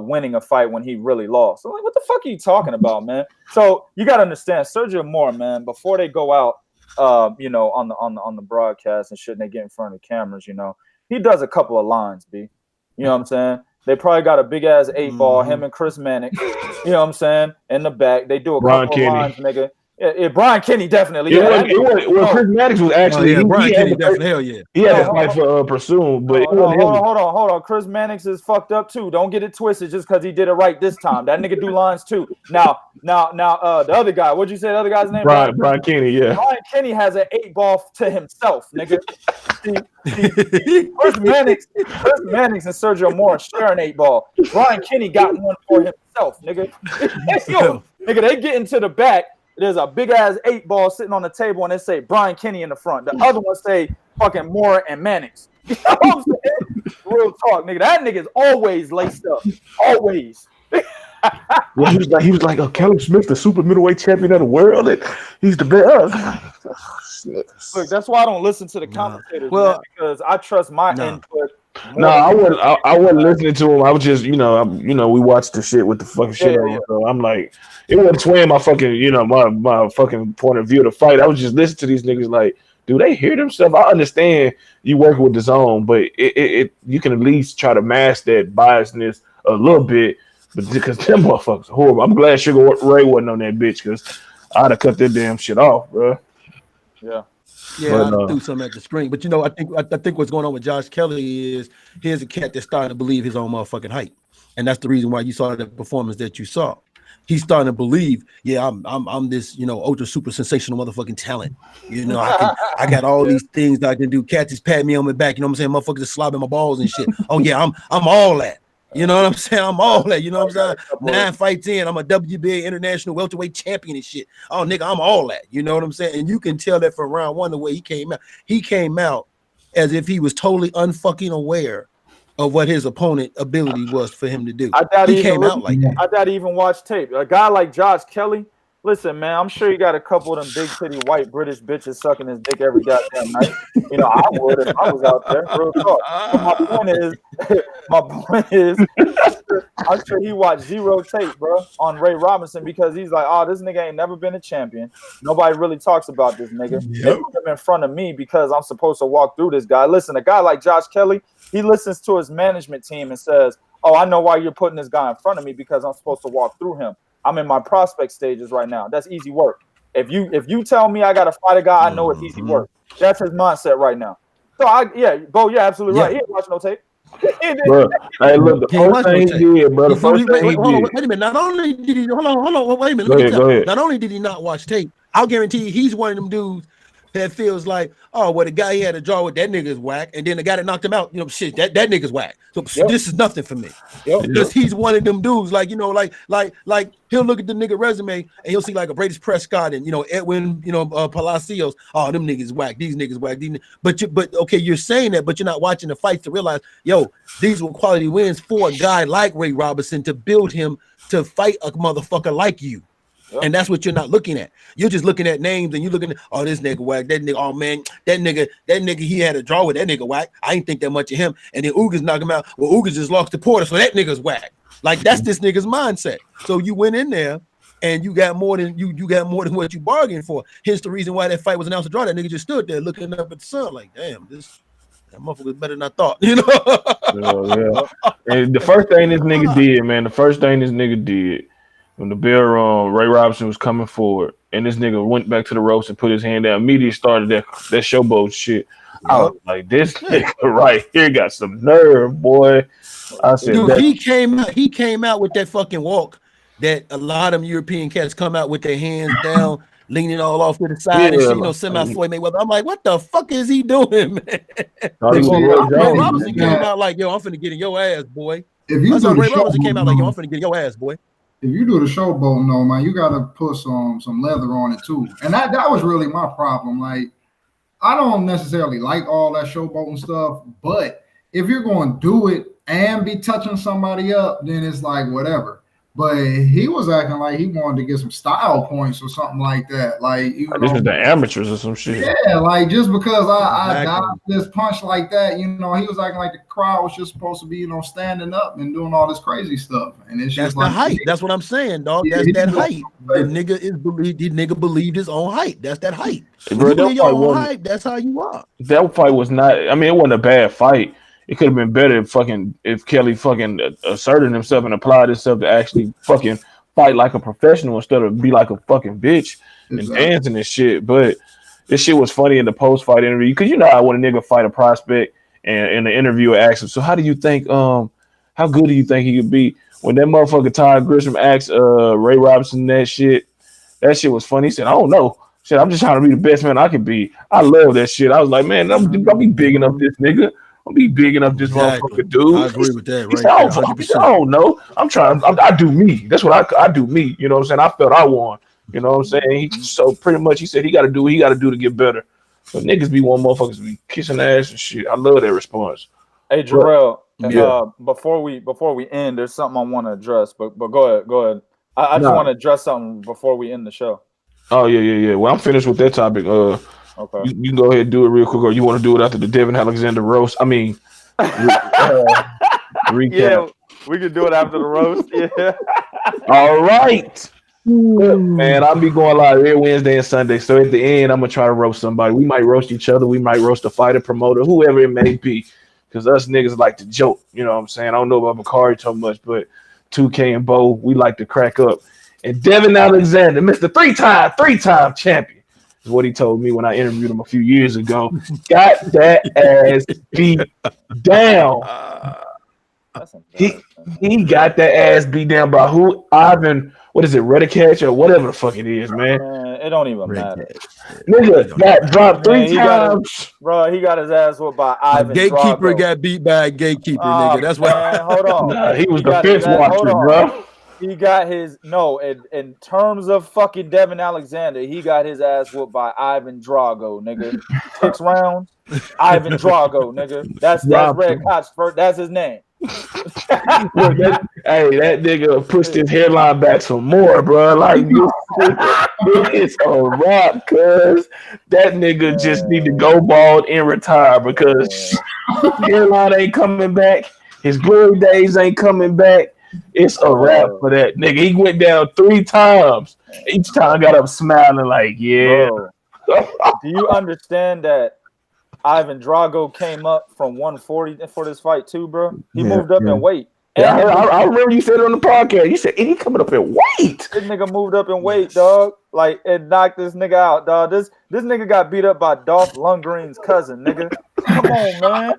winning a fight when he really lost. So I'm like, what the fuck are you talking about, man? So you got to understand, Sergio Moore, man, before they go out, on the broadcast and shit, and they get in front of the cameras, he does a couple of lines, B. You know what I'm saying? They probably got a big ass 8-ball, him and Chris Mannix, you know what I'm saying, in the back. They do a couple of lines, nigga. Yeah, Brian Kenny definitely. Chris Mannix was actually Brian Kenny definitely. Hell yeah. He had to fight for Persoon, but hold on. Chris Mannix is fucked up too. Don't get it twisted just because he did it right this time. That nigga do lines too. Now, the other guy. What'd you say? The other guy's name? Brian Kenny. Yeah. Brian Kenny has an 8-ball to himself, nigga. Chris Mannix and Sergio Moore share an 8-ball. Brian Kenny got one for himself, nigga. Nigga, they get into the back. There's a big ass 8-ball sitting on the table, and they say Brian Kenny in the front. The other one say fucking Moore and Mannix. You know what I'm saying? Real talk, nigga. That nigga's always laced up. Always. Well, he was like, Callum Smith, the super middleweight champion of the world. And he's the best. Look, that's why I don't listen to the commentators, man, because I trust my input. No, I wasn't listening to him. I was just, we watched the shit with the fucking shit on. So I'm like, it wasn't swaying my fucking, my fucking point of view of the fight. I was just listening to these niggas like, do they hear themselves? I understand you working with the zone, but it you can at least try to mask that biasness a little bit. But because them motherfuckers are horrible. I'm glad Sugar Ray wasn't on that bitch because I'd have cut that damn shit off, bro. Yeah. Yeah, I threw something at the screen. But I think what's going on with Josh Kelly is here's a cat that's starting to believe his own motherfucking hype. And that's the reason why you saw the performance that you saw. He's starting to believe, yeah, I'm this, ultra super sensational motherfucking talent. I got all these things that I can do. Cats just pat me on my back, you know what I'm saying? Motherfuckers just slobbing my balls and shit. Oh yeah, I'm all that. You know what I'm saying? I'm all that. You know what I'm saying? 9 fights in, I'm a WBA international welterweight champion and shit. Oh, nigga, I'm all that. You know what I'm saying? And you can tell that from round one the way he came out. He came out as if he was totally unfucking aware of what his opponent ability was for him to do. He came out like that. I gotta even watch tape. A guy like Josh Kelly, listen, man, I'm sure you got a couple of them big titty white British bitches sucking his dick every goddamn night. I would if I was out there. Real talk. But my point is, I'm sure he watched zero tape, bro, on Ray Robinson because he's like, oh, this nigga ain't never been a champion. Nobody really talks about this nigga. They put him in front of me because I'm supposed to walk through this guy. Listen, a guy like Josh Kelly, he listens to his management team and says, oh, I know why you're putting this guy in front of me because I'm supposed to walk through him. I'm in my prospect stages right now. That's easy work. If you tell me I got to fight a guy, I know it's easy work. That's his mindset right now. So you're absolutely right. He ain't watching no tape. Bro, hey, look, the first thing he did, bro. The first thing he did. Wait a minute. Not only did he hold on. Wait a minute. Go ahead. Not only did he not watch tape, I'll guarantee you he's one of them dudes that feels like, oh, well, the guy he had to draw with, that nigga's whack, and then the guy that knocked him out, shit, that nigga's whack. So this is nothing for me. Because he's one of them dudes, like he'll look at the nigga resume and he'll see like a Brady Prescott and Edwin, Palacios. Oh, them niggas whack. These niggas whack. But okay, you're saying that, but you're not watching the fights to realize, these were quality wins for a guy like Ray Robinson to build him to fight a motherfucker like you. And that's what you're not looking at. You're just looking at names and you're looking at, oh, this nigga whack, that nigga, oh man, that nigga, he had a draw with that nigga whack. I ain't think that much of him. And then Ugas knock him out. Well, Ugas just lost to Porter, so that nigga's whack. Like that's this nigga's mindset. So you went in there and you got more than you got more than what you bargained for. Hence the reason why that fight was announced to draw. That nigga just stood there looking up at the sun, like, damn, that motherfucker's better than I thought, Yeah. And the first thing this nigga did, when the bell Ray Robinson was coming forward, and this nigga went back to the ropes and put his hand down, immediately started that showboat shit. I was like, this nigga right here got some nerve, boy. I said, dude, he came out with that fucking walk that a lot of them European cats come out with their hands down, leaning all off to the side and shit, semi Floyd Mayweather. I'm like, what the fuck is he doing, man? Ray Robinson came out like, yo, I'm finna get in your ass, boy. Ray Robinson came out like, yo, I'm finna get in your ass, boy. If you do the showboat, no, man, you gotta put some leather on it too. And that was really my problem. Like, I don't necessarily like all that showboating stuff, but if you're going to do it and be touching somebody up, then it's like whatever. But he was acting like he wanted to get some style points or something like that. Like, this is the amateurs or some shit. Yeah, like just because I got this punch like that, he was acting like the crowd was just supposed to be, standing up and doing all this crazy stuff. And it's that's just the height. That's what I'm saying, dog. That's that height. The nigga believed his own height. That's that height. Bro, you believe your own height, that's how you are. That fight was not. I mean, it wasn't a bad fight. It could have been better if Kelly fucking asserted himself and applied himself to actually fucking fight like a professional instead of be like a fucking bitch and dancing and shit. But this shit was funny in the post-fight interview because how when a nigga fight a prospect and the interviewer asks him, so how good do you think he could be? When that motherfucker Todd Grisham asked Ray Robinson that shit was funny. He said, I don't know. Shit, I'm just trying to be the best man I can be. I love that shit. I was like, man, I'll be big enough this nigga. I'll be big enough this motherfucker dude. I agree with that. Right, I don't know. I'm trying. I do me. That's what I do me. You know what I'm saying? I felt I won. You know what I'm saying? So pretty much he said he got to do what he got to do to get better. But niggas be one motherfuckers be kissing ass and shit. I love that response. Hey Jarrell, before we end, there's something I want to address. But go ahead. I just want to address something before we end the show. Oh yeah. Well, I'm finished with that topic. Okay. You can go ahead and do it real quick, or you want to do it after the Devin Alexander roast? I mean, recap. Yeah, we could do it after the roast. Yeah. All right. Look, man, I'll be going live every Wednesday and Sunday. So at the end, I'm gonna try to roast somebody. We might roast each other. We might roast a fighter, promoter, whoever it may be. Because us niggas like to joke. You know what I'm saying? I don't know about Bakari so much, but 2K and Bo, we like to crack up. And Devin Alexander, Mr. three-time champion, is what he told me when I interviewed him a few years ago. Got that ass beat down. He got that ass beat down by who? Ivan, what is it, Redicatch or whatever the fuck it is, man. It don't even matter. Nigga got dropped three times. Bro, he got his ass whooped by Ivan Gatekeeper Drago. got beat by a gatekeeper, nigga. That's why. Hold on. Nah, he was the fence watcher, bro. He got his in terms of fucking Devin Alexander, he got his ass whooped by Ivan Drago, nigga. 6 rounds. Ivan Drago, nigga. That's Red Koch's first. That's his name. That nigga pushed his hairline back some more, bro. Like it's a wrap, cuz that nigga just need to go bald and retire because hairline ain't coming back. His glory days ain't coming back. It's a wrap for that nigga. He went down 3 times. Each time got up smiling like, yeah. Do you understand that Ivan Drago came up from 140 for this fight too, bro? He moved up in weight. Yeah, I remember you said it on the podcast. You said, and he coming up in weight. This nigga moved up in weight, dog. Like, it knocked this nigga out, dog. This nigga got beat up by Dolph Lundgren's cousin, nigga. Come on, man.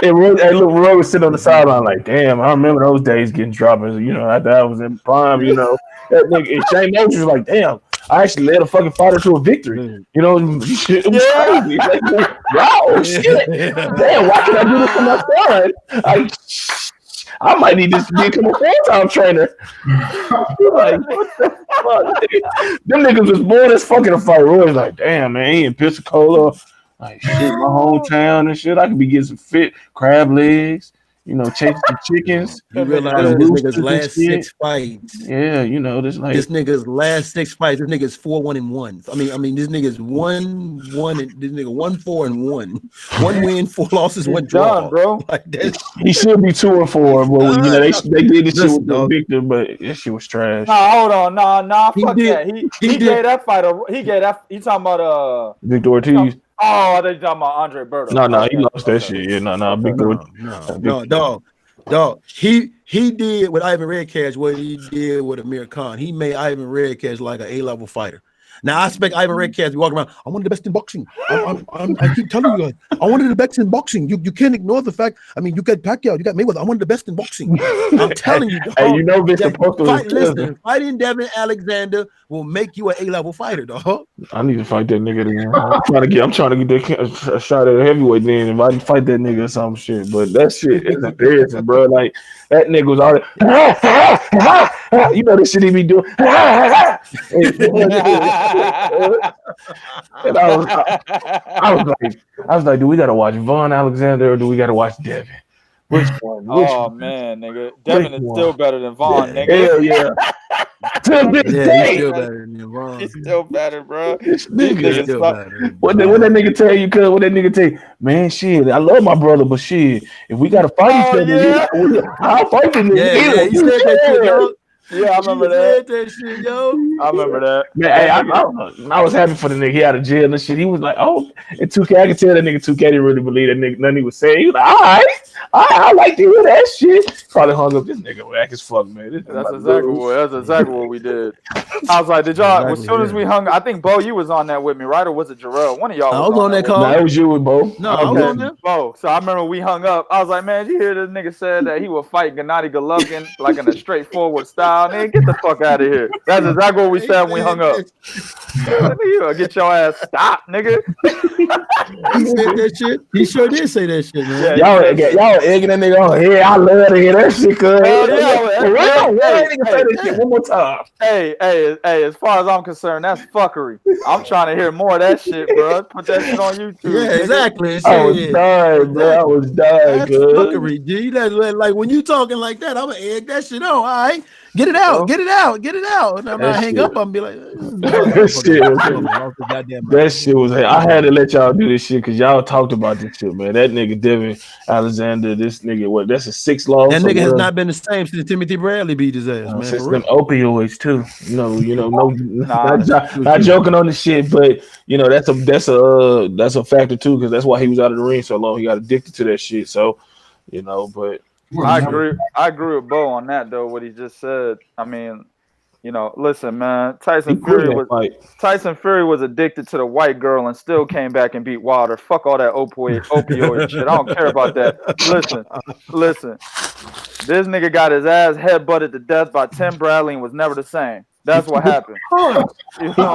Look, Roy was sitting on the sideline like, damn, I remember those days getting dropped. You know, after I was in prime, you know. That nigga, and Shane Mosley was like, damn, I actually led a fucking fighter to a victory. You know, it was crazy. Like, wow, shit. Damn, why can't I do this for my son? I might need this to become a full-time trainer. Like, what the fuck? Them niggas was born as fucking a fight. Roy's like, damn, man, he in Pensacola. Like, shit, my hometown and shit. I could be getting some fit crab legs. You know, chasing the chickens. You realize this nigga's last 6 fights. Yeah, you know, this nigga's last 6 fights. This nigga's 4-1-1. I mean, this nigga's 1-1 and this nigga 1-4-1. 1 win, 4 losses, 1 draw, done, bro. Like that. He should be 2-4, but you know they did this shit with Victor, but that shit was trash. Nah, hold on, nah, fuck that. He gave that fighter. He gave that. You talking about Victor Ortiz? Oh, they talking about Andre Berto. No, he lost that shit. Yeah, no, big dog. He did with Ivan Redcash what he did with Amir Khan. He made Ivan Redcash like an A-level fighter. Now I expect Ivan Redcash to be walking around. I'm one of the best in boxing. I keep telling you guys, I'm one of the best in boxing. You can't ignore the fact. I mean, you got Pacquiao, you got Mayweather. I'm one of the best in boxing. I'm telling you. Dog, hey, you know, listen, fighting Devin Alexander will make you an A-level fighter, dog. I need to fight that nigga then. I'm trying to get a shot at a heavyweight then. If I can fight that nigga or some shit, but that shit is embarrassing, bro. Like that nigga was all you know this shit he be doing. And I was like, do we gotta watch Vaughn Alexander or do we gotta watch Devin? Which one? Man, nigga, Devin is still better than Vaughn, nigga. Hell yeah. To this day, he's still better than Vaughn. He's still better, bro. This nigga still better. What that nigga tell you? Cuz what that nigga tell you? Man, shit, I love my brother, but shit, if we gotta fight each other, I'll fight the nigga. Yeah, he said that shit, dog. Yeah, I remember that. Shit, yo. I remember that. Man, hey, I was happy for the nigga. He out of jail and shit. He was like, oh, and 2K, I can tell that nigga 2K didn't really believe that nigga. Nothing he was saying. He was like, all right, I like to hear that shit. Probably hung up this nigga whack as fuck, man. That's exactly what we did. I was like, did y'all, as soon as we hung, I think, Bo, you was on that with me, right? Or was it Jarrell? One of y'all was on that call. No, it was you with Bo. No, I was on there. Bo. So I remember we hung up. I was like, man, did you hear this nigga said that he would fight Gennady Golovkin like in a straightforward style? Nigga, get the fuck out of here. That's exactly what we said when we hung up. You get your ass stopped, nigga. He said that shit. He sure did say that shit, man. Y'all egging that nigga on. Yeah, I love to hear that shit, cuz. One more time. Hey, as far as I'm concerned, that's fuckery. I'm trying to hear more of that shit, bro. Put that shit on YouTube. Yeah, exactly. I was dying, bro. I was dying, that's fuckery, G. Like when you talking like that, I'm gonna egg that shit on, all right? Get it out, get it out, get it out. And I'm not hang up. I'm be like, that shit was. I had to let y'all do this shit because y'all talked about this shit, man. That nigga Devin Alexander, this nigga, what? That's a 6th loss. That nigga has not been the same since Timothy Bradley beat his ass, man. Since them opioids too. Not joking on the shit, but that's a factor too because that's why he was out of the ring so long. He got addicted to that shit. So, but. I agree with Bo on that though. What he just said. I mean, listen, man. Tyson Fury was addicted to the white girl and still came back and beat Wilder. Fuck all that opioid shit. I don't care about that. Listen. This nigga got his ass headbutted to death by Tim Bradley and was never the same. That's what happened. He quit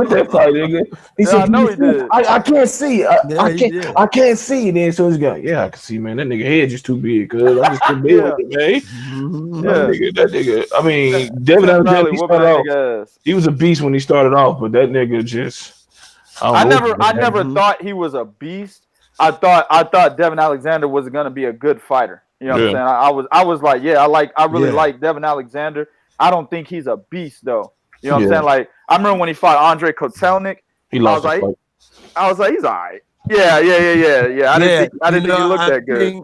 that fight, nigga. He said, I know he did. I can't see. I can't see. And then so he's got, I can see, man. That nigga head just too big, cuz I'm just too big with it, man. That nigga. I mean, Devin Alexander, he was a beast when he started off, but that nigga just. I never thought he was a beast. I thought Devin Alexander was gonna be a good fighter. You know what I'm saying? I was like, I really like Devin Alexander. I don't think he's a beast though. You know what I'm saying? Like I remember when he fought Andre Kotelnik. He lost. I was like, he's all right. Yeah. I didn't think he looked that good.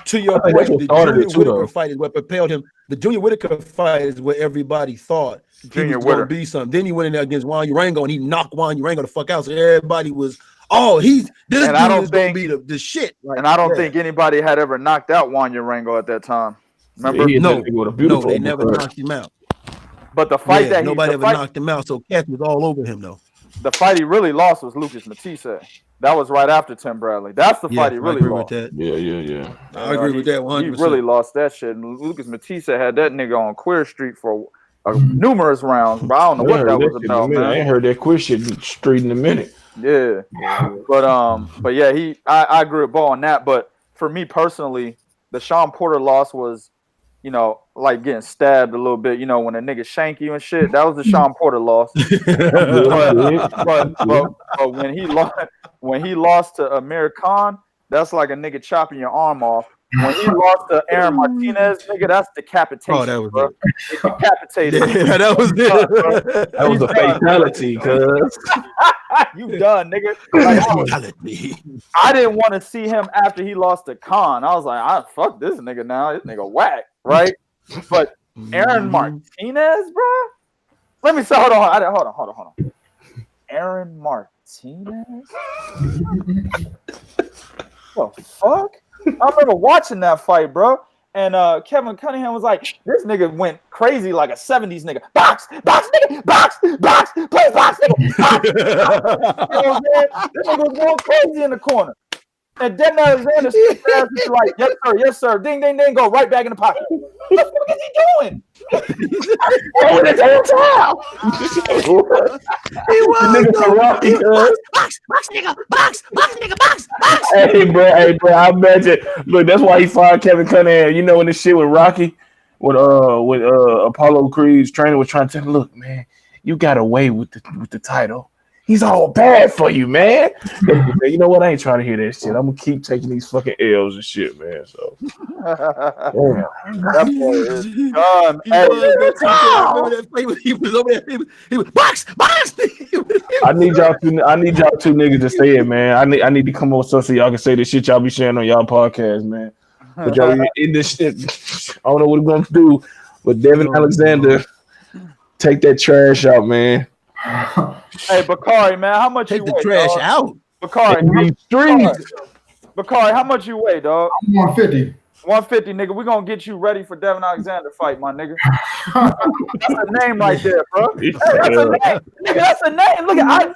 To your point, the Junior Whitaker fight is what propelled him. The Junior Whitaker fight is what everybody thought he was going to be something. Then he went in there against Juan Urango and he knocked Juan Urango the fuck out. So everybody was, this dude is going to be the shit. Right? And I don't think anybody had ever knocked out Juan Urango at that time. Remember? No, they never knocked him out. But the fight nobody ever knocked him out. So Kathy was all over him though. The fight he really lost was Lucas Matisse. That was right after Tim Bradley. That's the fight he really lost. Yeah. I agree with that 100%. He really lost that shit. And Lucas Matisse had that nigga on Queer Street for numerous rounds, but I don't know what that was about, man. I ain't heard that Queer shit street in a minute. Yeah. But yeah, I agree with Bo on that. But for me personally, the Sean Porter loss was, like getting stabbed a little bit, when a nigga shank you and shit. That was the Sean Porter loss. but when he lost to Amir Khan, that's like a nigga chopping your arm off. When he lost to Aaron Martinez, nigga, that's decapitation. Oh, that was bro. It decapitated. Yeah, that was it. That was a fatality, cuz. You done, nigga. I didn't want to see him after he lost to Khan. I was like, fuck this nigga now. This nigga whack, right? But Aaron Martinez, bro. Let me say, hold on. Aaron Martinez? What the fuck? I remember watching that fight, bro. And Kevin Cunningham was like, this nigga went crazy like a 70s nigga. Box, nigga, box, play box, nigga, box. You know what I'm saying? This nigga was going crazy in the corner. And Devin Alexander was like, yes, sir. Ding, ding, ding, go right back in the pocket. What the fuck is he doing? Oh, the whole time. He was box, nigga, box. Hey, bro, I imagine. Look, that's why he fired Kevin Cunningham. You know when this shit with Rocky, when Apollo Creed's trainer was trying to tell him, look, man, you got away with the title. He's all bad for you, man. You know what? I ain't trying to hear that shit. I'm gonna keep taking these fucking L's and shit, man. So, that boy is done. He was over there. He was box. I need y'all two niggas to say it, man. I need to come on so y'all can say the shit y'all be sharing on y'all podcast, man. But y'all in this shit, I don't know what we're gonna do. But Devin Alexander, take that trash out, man. Hey, Bakari, man, how much take you the weigh, trash dog? out? Bakari, how much you weigh, dog? I'm 150. 150, nigga. We're gonna get you ready for Devin Alexander fight, my nigga. That's a name right there, bro. Hey, that's a name. Nigga, that's a name. Look at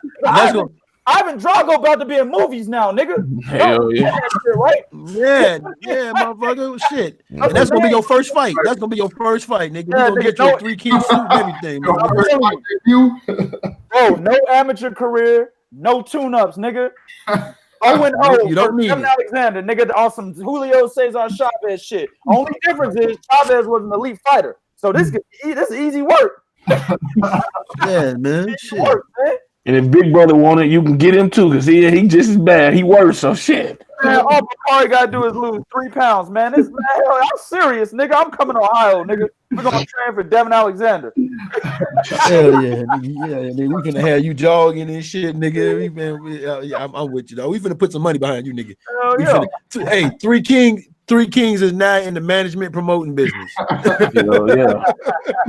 Ivan Drago about to be in movies now, nigga. Hell yeah. Shit, right? Yeah, motherfucker. Shit. And that's gonna be your first fight. That's gonna be your first fight, nigga. We're gonna get you a 3-key suit and everything, bro, no amateur career, no tune-ups, nigga. 0-0. You don't need Devin Alexander, nigga, on some Julio Cesar Chavez shit. Only difference is Chavez was an elite fighter. So this is easy work. Yeah, man. Shit. Work, man. And if Big Brother want it, you can get him too, because he just as bad. He worse, so shit. man, all Bakari gotta do is lose 3 pounds, man. This man, I'm serious, nigga. I'm coming to Ohio, nigga. We're gonna train for Devin Alexander. Hell yeah, nigga. Yeah, nigga. We finna have you jogging and shit, nigga. I'm with you though. We finna put some money behind you, nigga. Hell yeah. Hey, Three Kings is now in the management promoting business. Yeah.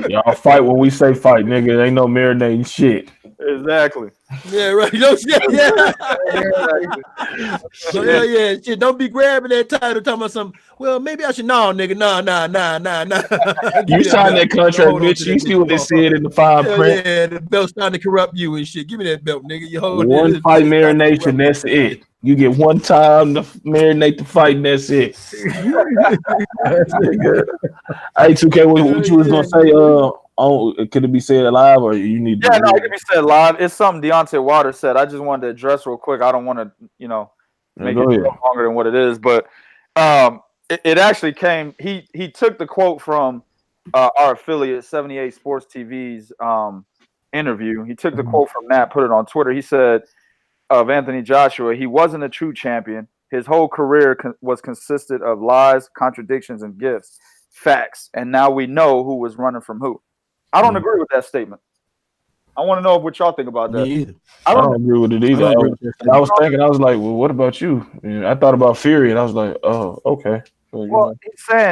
Y'all fight when we say fight, nigga. Ain't no marinating shit. Exactly. Yeah, right. No shit. Yeah. So yeah. Shit. Don't be grabbing that title, talking about something. Well, maybe I should. No, nigga. Nah. You signed that contract, bitch. You see what they said in the fine print. Yeah, the belt's starting to corrupt you and shit. Give me that belt, nigga. You hold One fight marination, that's it. You get one time to marinate the fight, and that's it. Hey, 2K, what you was gonna say? Could it be said live or you need? Yeah, no, it can be said live. It's something Deontay Waters said. I just wanted to address real quick. I don't want to, make it longer than what it is, but it actually came. He took the quote from our affiliate 78 Sports TV's interview. He took the quote from that, put it on Twitter. He said of Anthony Joshua, he wasn't a true champion. His whole career was consisted of lies, contradictions, and gifts. Facts. And now we know who was running from who. I don't agree with that statement. I want to know what y'all think about that. I don't agree with it either. I was thinking, I was like, well, what about you? And I thought about Fury, and I was like, oh, okay. Well,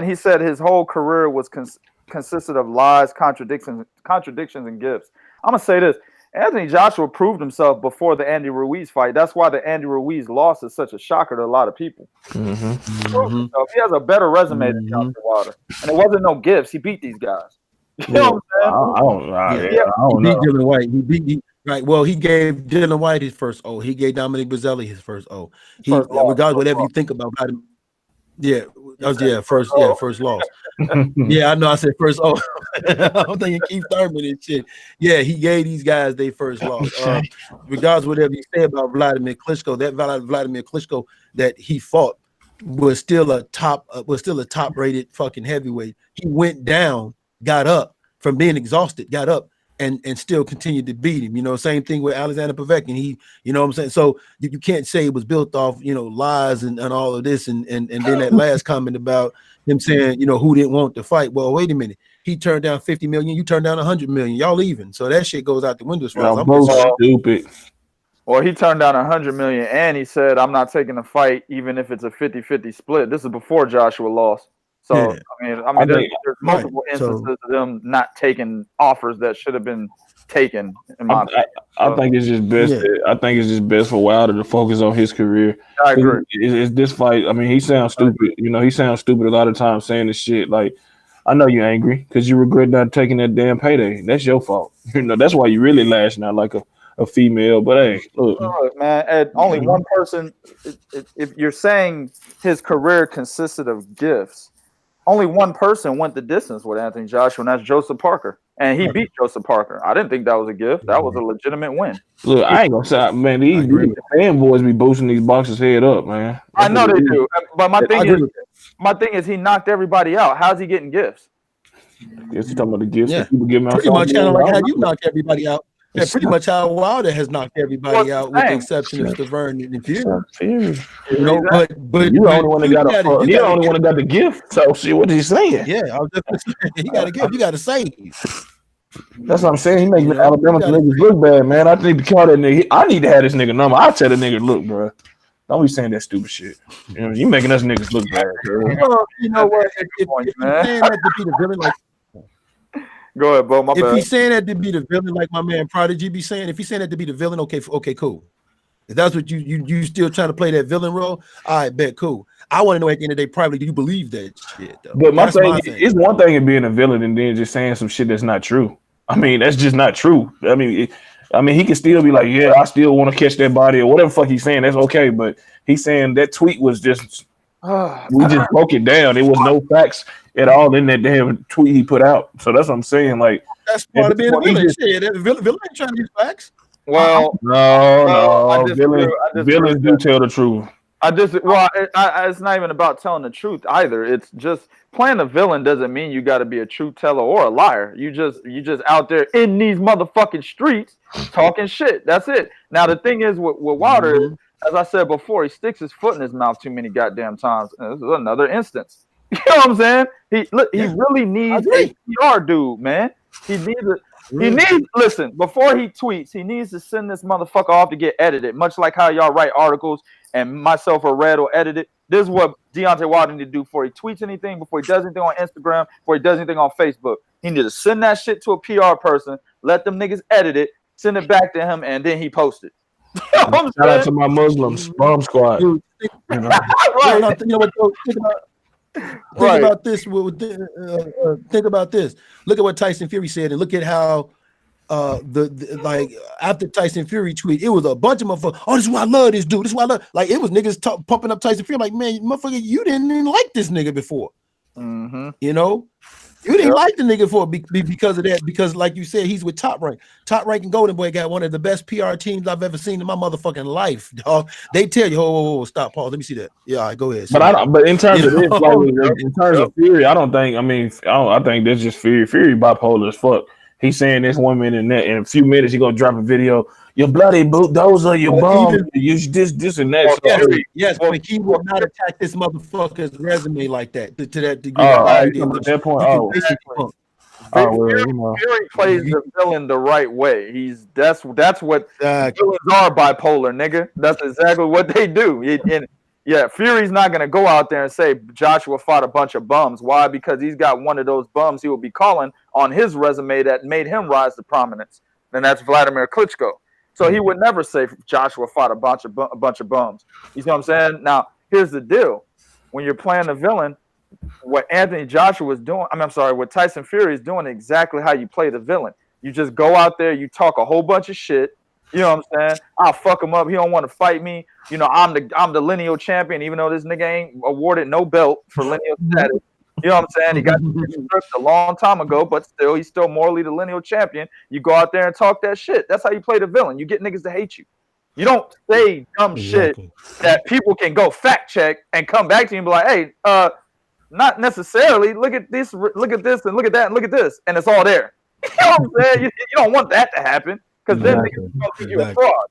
he said his whole career was consisted of lies, contradictions, and gifts. I'm gonna say this: Anthony Joshua proved himself before the Andy Ruiz fight. That's why the Andy Ruiz loss is such a shocker to a lot of people. He has a better resume than Deontay Wilder, and it wasn't no gifts. He beat these guys. You know what I'm saying? I don't know. He beat Dylan White. Right. Well, he gave Dylan White his first O. He gave Dominic Brazzelli his first O. Regardless, whatever you think about him. First loss. Yeah, I know. I said first. Oh, I'm thinking Keith Thurman and shit. Yeah, he gave these guys their first loss. Regardless, whatever you say about Vladimir Klitschko, that Vladimir Klitschko that he fought was still a top rated fucking heavyweight. He went down, got up from being exhausted, got up. And still continued to beat him. Same thing with Alexander Povetkin. He, what I'm saying? So you can't say it was built off, lies and all of this. And then that last comment about him saying, who didn't want to fight. Well, wait a minute. He turned down 50 million. You turned down 100 million. Y'all even. So that shit goes out the window. I'm both stupid. Well, he turned down 100 million and he said, I'm not taking the fight, even if it's a 50-50 split. This is before Joshua lost. So, yeah. I mean, there's multiple instances of them not taking offers that should have been taken. In my opinion. I think it's just best. I think it's just best for Wilder to focus on his career. I agree. It's this fight. I mean, he sounds stupid. He sounds stupid a lot of times saying this shit. Like, I know you're angry because you regret not taking that damn payday. That's your fault. That's why you really lashing out like a female. But hey, look, man, only one person. If you're saying his career consisted of gifts. Only one person went the distance with Anthony Joshua, and that's Joseph Parker. And he beat Joseph Parker. I didn't think that was a gift. That was a legitimate win. Look, I ain't gonna say, man, these fanboys be boosting these boxers' head up, man. I know they do. But my thing is he knocked everybody out. How's he getting gifts? Yes, you talking about the gifts. Yeah. People give him pretty much kind of like how you knock everybody out. Yeah, pretty much how Wilder has knocked everybody out, with the exception of Stavern and Fury. But you're the only one that got you're the only one that got the gift. So shit, what is he saying? Yeah, I was just he got a gift. You got to save. That's what I'm saying. He making Alabama niggas look bad, man. I need to call that nigga. I need to have this nigga number. I'll tell the nigga, look, bro. Don't be saying that stupid shit. You making us niggas look bad, bro. Well, you know what? If you're saying that to be the villain, like. Go ahead, Bo. My bad. If he's saying that to be the villain, like my man Prodigy be saying, if he's saying that to be the villain, okay, cool. If that's what you still trying to play that villain role, I bet cool. I want to know at the end of the day, probably do you believe that shit? Though? But my thing, it's one thing in being a villain and then just saying some shit that's not true. I mean, that's just not true. I mean, he can still be like, yeah, I still want to catch that body or whatever the fuck he's saying. That's okay, but he's saying that tweet was just we just broke it down. There was no facts at all in that damn tweet he put out. So that's what I'm saying. Like, that's part of being a villain. The villain ain't trying to use facts. Well, no, villains do tell the truth. It's not even about telling the truth either. It's just playing a villain doesn't mean you got to be a truth teller or a liar. You just out there in these motherfucking streets talking shit. That's it. Now the thing is with Wilder, as I said before, he sticks his foot in his mouth too many goddamn times. And this is another instance. You know what I'm saying? He really needs a PR dude, man. He needs listen, before he tweets, he needs to send this motherfucker off to get edited, much like how y'all write articles and myself or Red will edit it. This is what Deontay Wilder need to do before he tweets anything, before he does anything on Instagram, before he does anything on Facebook. He need to send that shit to a PR person, let them niggas edit it, send it back to him, and then he post it. You know Shout out to my Muslims, bomb squad. Dude, right. Think about this. Think about this. Look at what Tyson Fury said, and look at how like after Tyson Fury tweet, it was a bunch of motherfuckers. Oh, this is why I love this dude. This is why I love. Like it was niggas pumping up Tyson Fury. Like, man, motherfucker, you didn't even like this nigga before. Mm-hmm. You know, you didn't like the nigga for because of that. Because like you said, he's with Top Rank. Top Rank and Golden Boy got one of the best PR teams I've ever seen in my motherfucking life, dog. They tell you, whoa, stop, pause. Let me see that. Yeah, all right, go ahead. But in terms of this, like, in terms of Fury, I think that's just Fury. Fury bipolar as fuck. He's saying this 1 minute and that in a few minutes he's gonna drop a video. Your bloody boot, those are your bum. You this and that. Yes, but he would not attack this motherfucker's resume like that to that degree. At that point, Fury plays the villain the right way. That's what villains are, bipolar, nigga. That's exactly what they do. Yeah, Fury's not going to go out there and say Joshua fought a bunch of bums. Why? Because he's got one of those bums he will be calling on his resume that made him rise to prominence, and that's Vladimir Klitschko. So he would never say Joshua fought a bunch of bums. You see what I'm saying? Now, here's the deal. When you're playing the villain, what Anthony Joshua was doing, what Tyson Fury is doing exactly how you play the villain. You just go out there, you talk a whole bunch of shit. You know what I'm saying? I'll fuck him up. He don't want to fight me. You know, I'm the lineal champion, even though this nigga ain't awarded no belt for lineal status. You know what I'm saying? He got stripped a long time ago, but still, he's still morally the lineal champion. You go out there and talk that shit. That's how you play the villain. You get niggas to hate you. You don't say dumb shit that people can go fact check and come back to you and be like, hey, not necessarily. Look at this, and look at that, and look at this. And it's all there. You know what I'm saying? You don't want that to happen. Because then niggas gonna think you a fraud.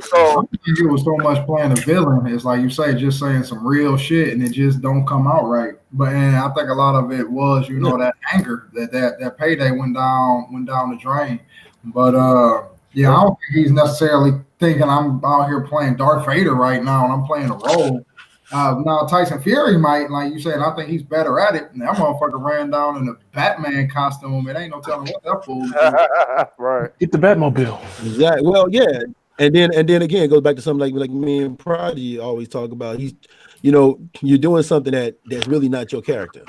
So I think it was so much playing a villain. It's like you say, just saying some real shit, and it just don't come out right. And I think a lot of it was, that anger that payday went down the drain. But I don't think he's necessarily thinking I'm out here playing Darth Vader right now, and I'm playing a role. Now Tyson Fury might, like you said, I think he's better at it. And that motherfucker ran down in a Batman costume. It ain't no telling what that fool is. Right. Get the Batmobile. Exactly. Well, yeah. And then again, it goes back to something like me and Prodigy always talk about. You're doing something that's really not your character.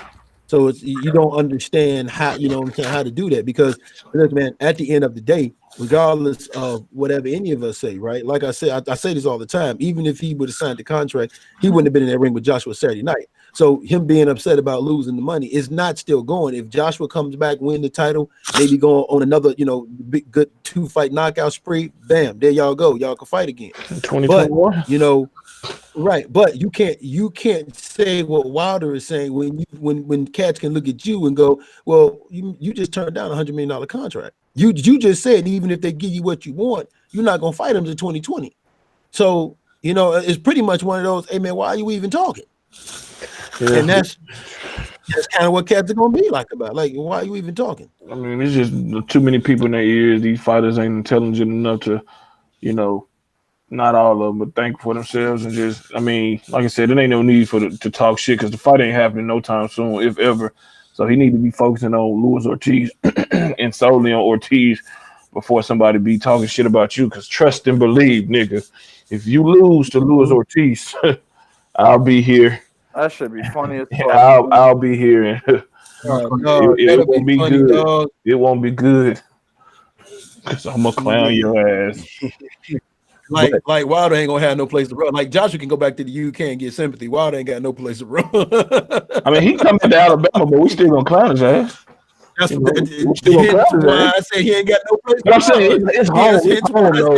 So you don't understand how, how to do that. Because look, man, at the end of the day, regardless of whatever any of us say, right? Like I said, I say this all the time. Even if he would have signed the contract, he wouldn't have been in that ring with Joshua Saturday night. So him being upset about losing the money is not still going. If Joshua comes back, win the title, maybe go on another, big good 2-fight knockout spree, bam, there y'all go. Y'all can fight again. 2021. But, right. But you can't say what Wilder is saying when cats can look at you and go, well, you just turned down $100 million contract. You just said even if they give you what you want, you're not gonna fight them to 2020. So it's pretty much one of those. Hey man, why are you even talking? Yeah. And that's kind of what cats are gonna be like about. Like, why are you even talking? I mean, it's just too many people in their ears. These fighters ain't intelligent enough to, not all of them, but think for themselves and just. I mean, like I said, there ain't no need to talk shit because the fight ain't happening no time soon, if ever. So he need to be focusing on Luis Ortiz and solely on Ortiz before somebody be talking shit about you. Because trust and believe, nigga, if you lose to Luis Ortiz, I'll be here. That should be funny as fuck. I'll be here. And it won't be good. Dog. It won't be good. Because I'm going to clown your ass. Like Wilder ain't gonna have no place to run. Like Joshua can go back to the UK and get sympathy. Wilder ain't got no place to run. I mean, he coming to Alabama, but we still gonna clown his ass. That's why I say he ain't got no place. But I'm saying it's home. It's home, though.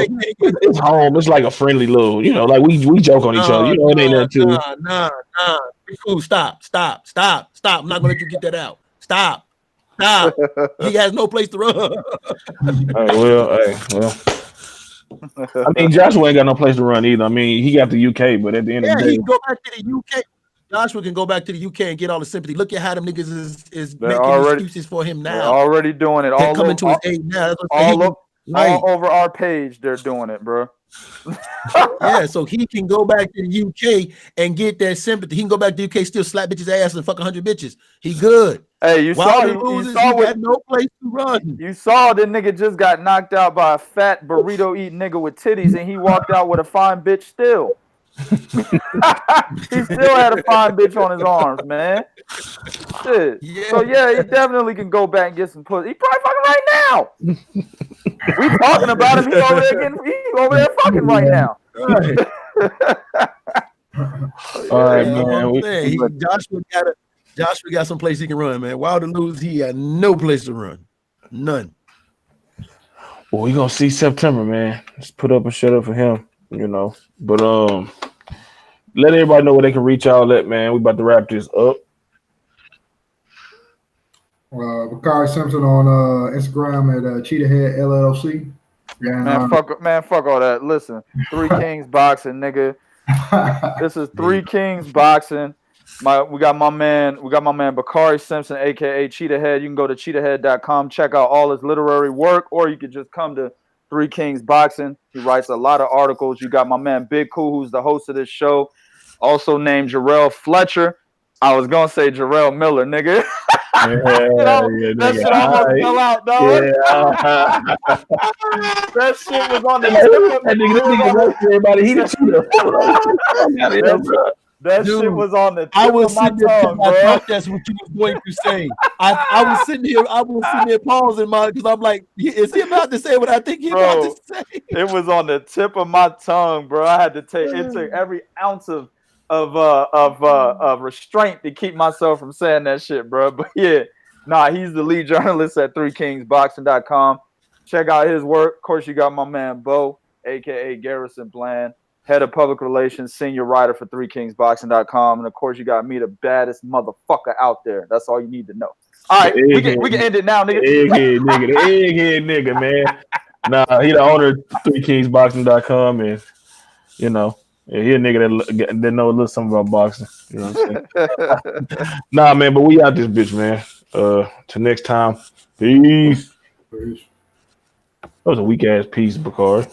It's home. It's like a friendly little, like we joke on each other. It ain't nothing to. Nah. Cool. Stop. I'm not gonna let you get that out. Stop. He has no place to run. Well. I mean, Joshua ain't got no place to run either. I mean, he got the UK, but at the end of the he day, can go back to the UK. Joshua can go back to the UK and get all the sympathy. Look at how them niggas is making excuses for him They're now. already doing it. They're coming to his aid now. That's what I'm saying. All over our page, they're doing it, bro. Yeah, so he can go back to the UK and get that sympathy. He can go back to the UK, still slap bitches' ass and fuck 100 bitches. He good. Hey, you saw he got no place to run. You saw the nigga just got knocked out by a fat burrito eating nigga with titties, and he walked out with a fine bitch still. He still had a fine bitch on his arms, man. Shit. Yeah. So yeah, he definitely can go back and get some pussy. He probably fucking right now. We talking about him. He over there fucking right now. Right. all right, man. Joshua got some place he can run, man. Wild to lose, he had no place to run. None. Well, we gonna see September, man. Let's put up and shut up for him, you know. But let everybody know where they can reach out at, man. We about to wrap this up. Bakari Simpson on Instagram at Cheetahhead LLC. Man, fuck all that. Listen, Three Kings Boxing, nigga. This is Three Kings Boxing. We got my man Bakari Simpson, aka Cheetahhead. You can go to cheetahhead.com, check out all his literary work, or you could just come to Three Kings Boxing. He writes a lot of articles. You got my man Big Cool, who's the host of this show, also named Jarrell Fletcher. I was gonna say Jarrell Miller, nigga. That shit almost fell out, dog. That shit was on the That shit was on the tip of my tongue, bro. I thought that's what you was going to say. I was sitting here pausing because I'm like, is he about to say what I think he's about to say? It was on the tip of my tongue, bro. I had to take it took every ounce of restraint to keep myself from saying that shit, bro. But yeah, he's the lead journalist at threekingsboxing.com. Check out his work. Of course, you got my man Bo, aka Garrison Bland, head of public relations, senior writer for threekingsboxing.com. And of course, you got me, the baddest motherfucker out there. That's all you need to know. All right, we can end it now, nigga. The egghead nigga, man. He the owner of threekingsboxing.com, and you know, he a nigga that know a little something about boxing. You know what I'm saying? Man, but we out this bitch, man. Till next time, peace. That was a weak ass piece, Bakari.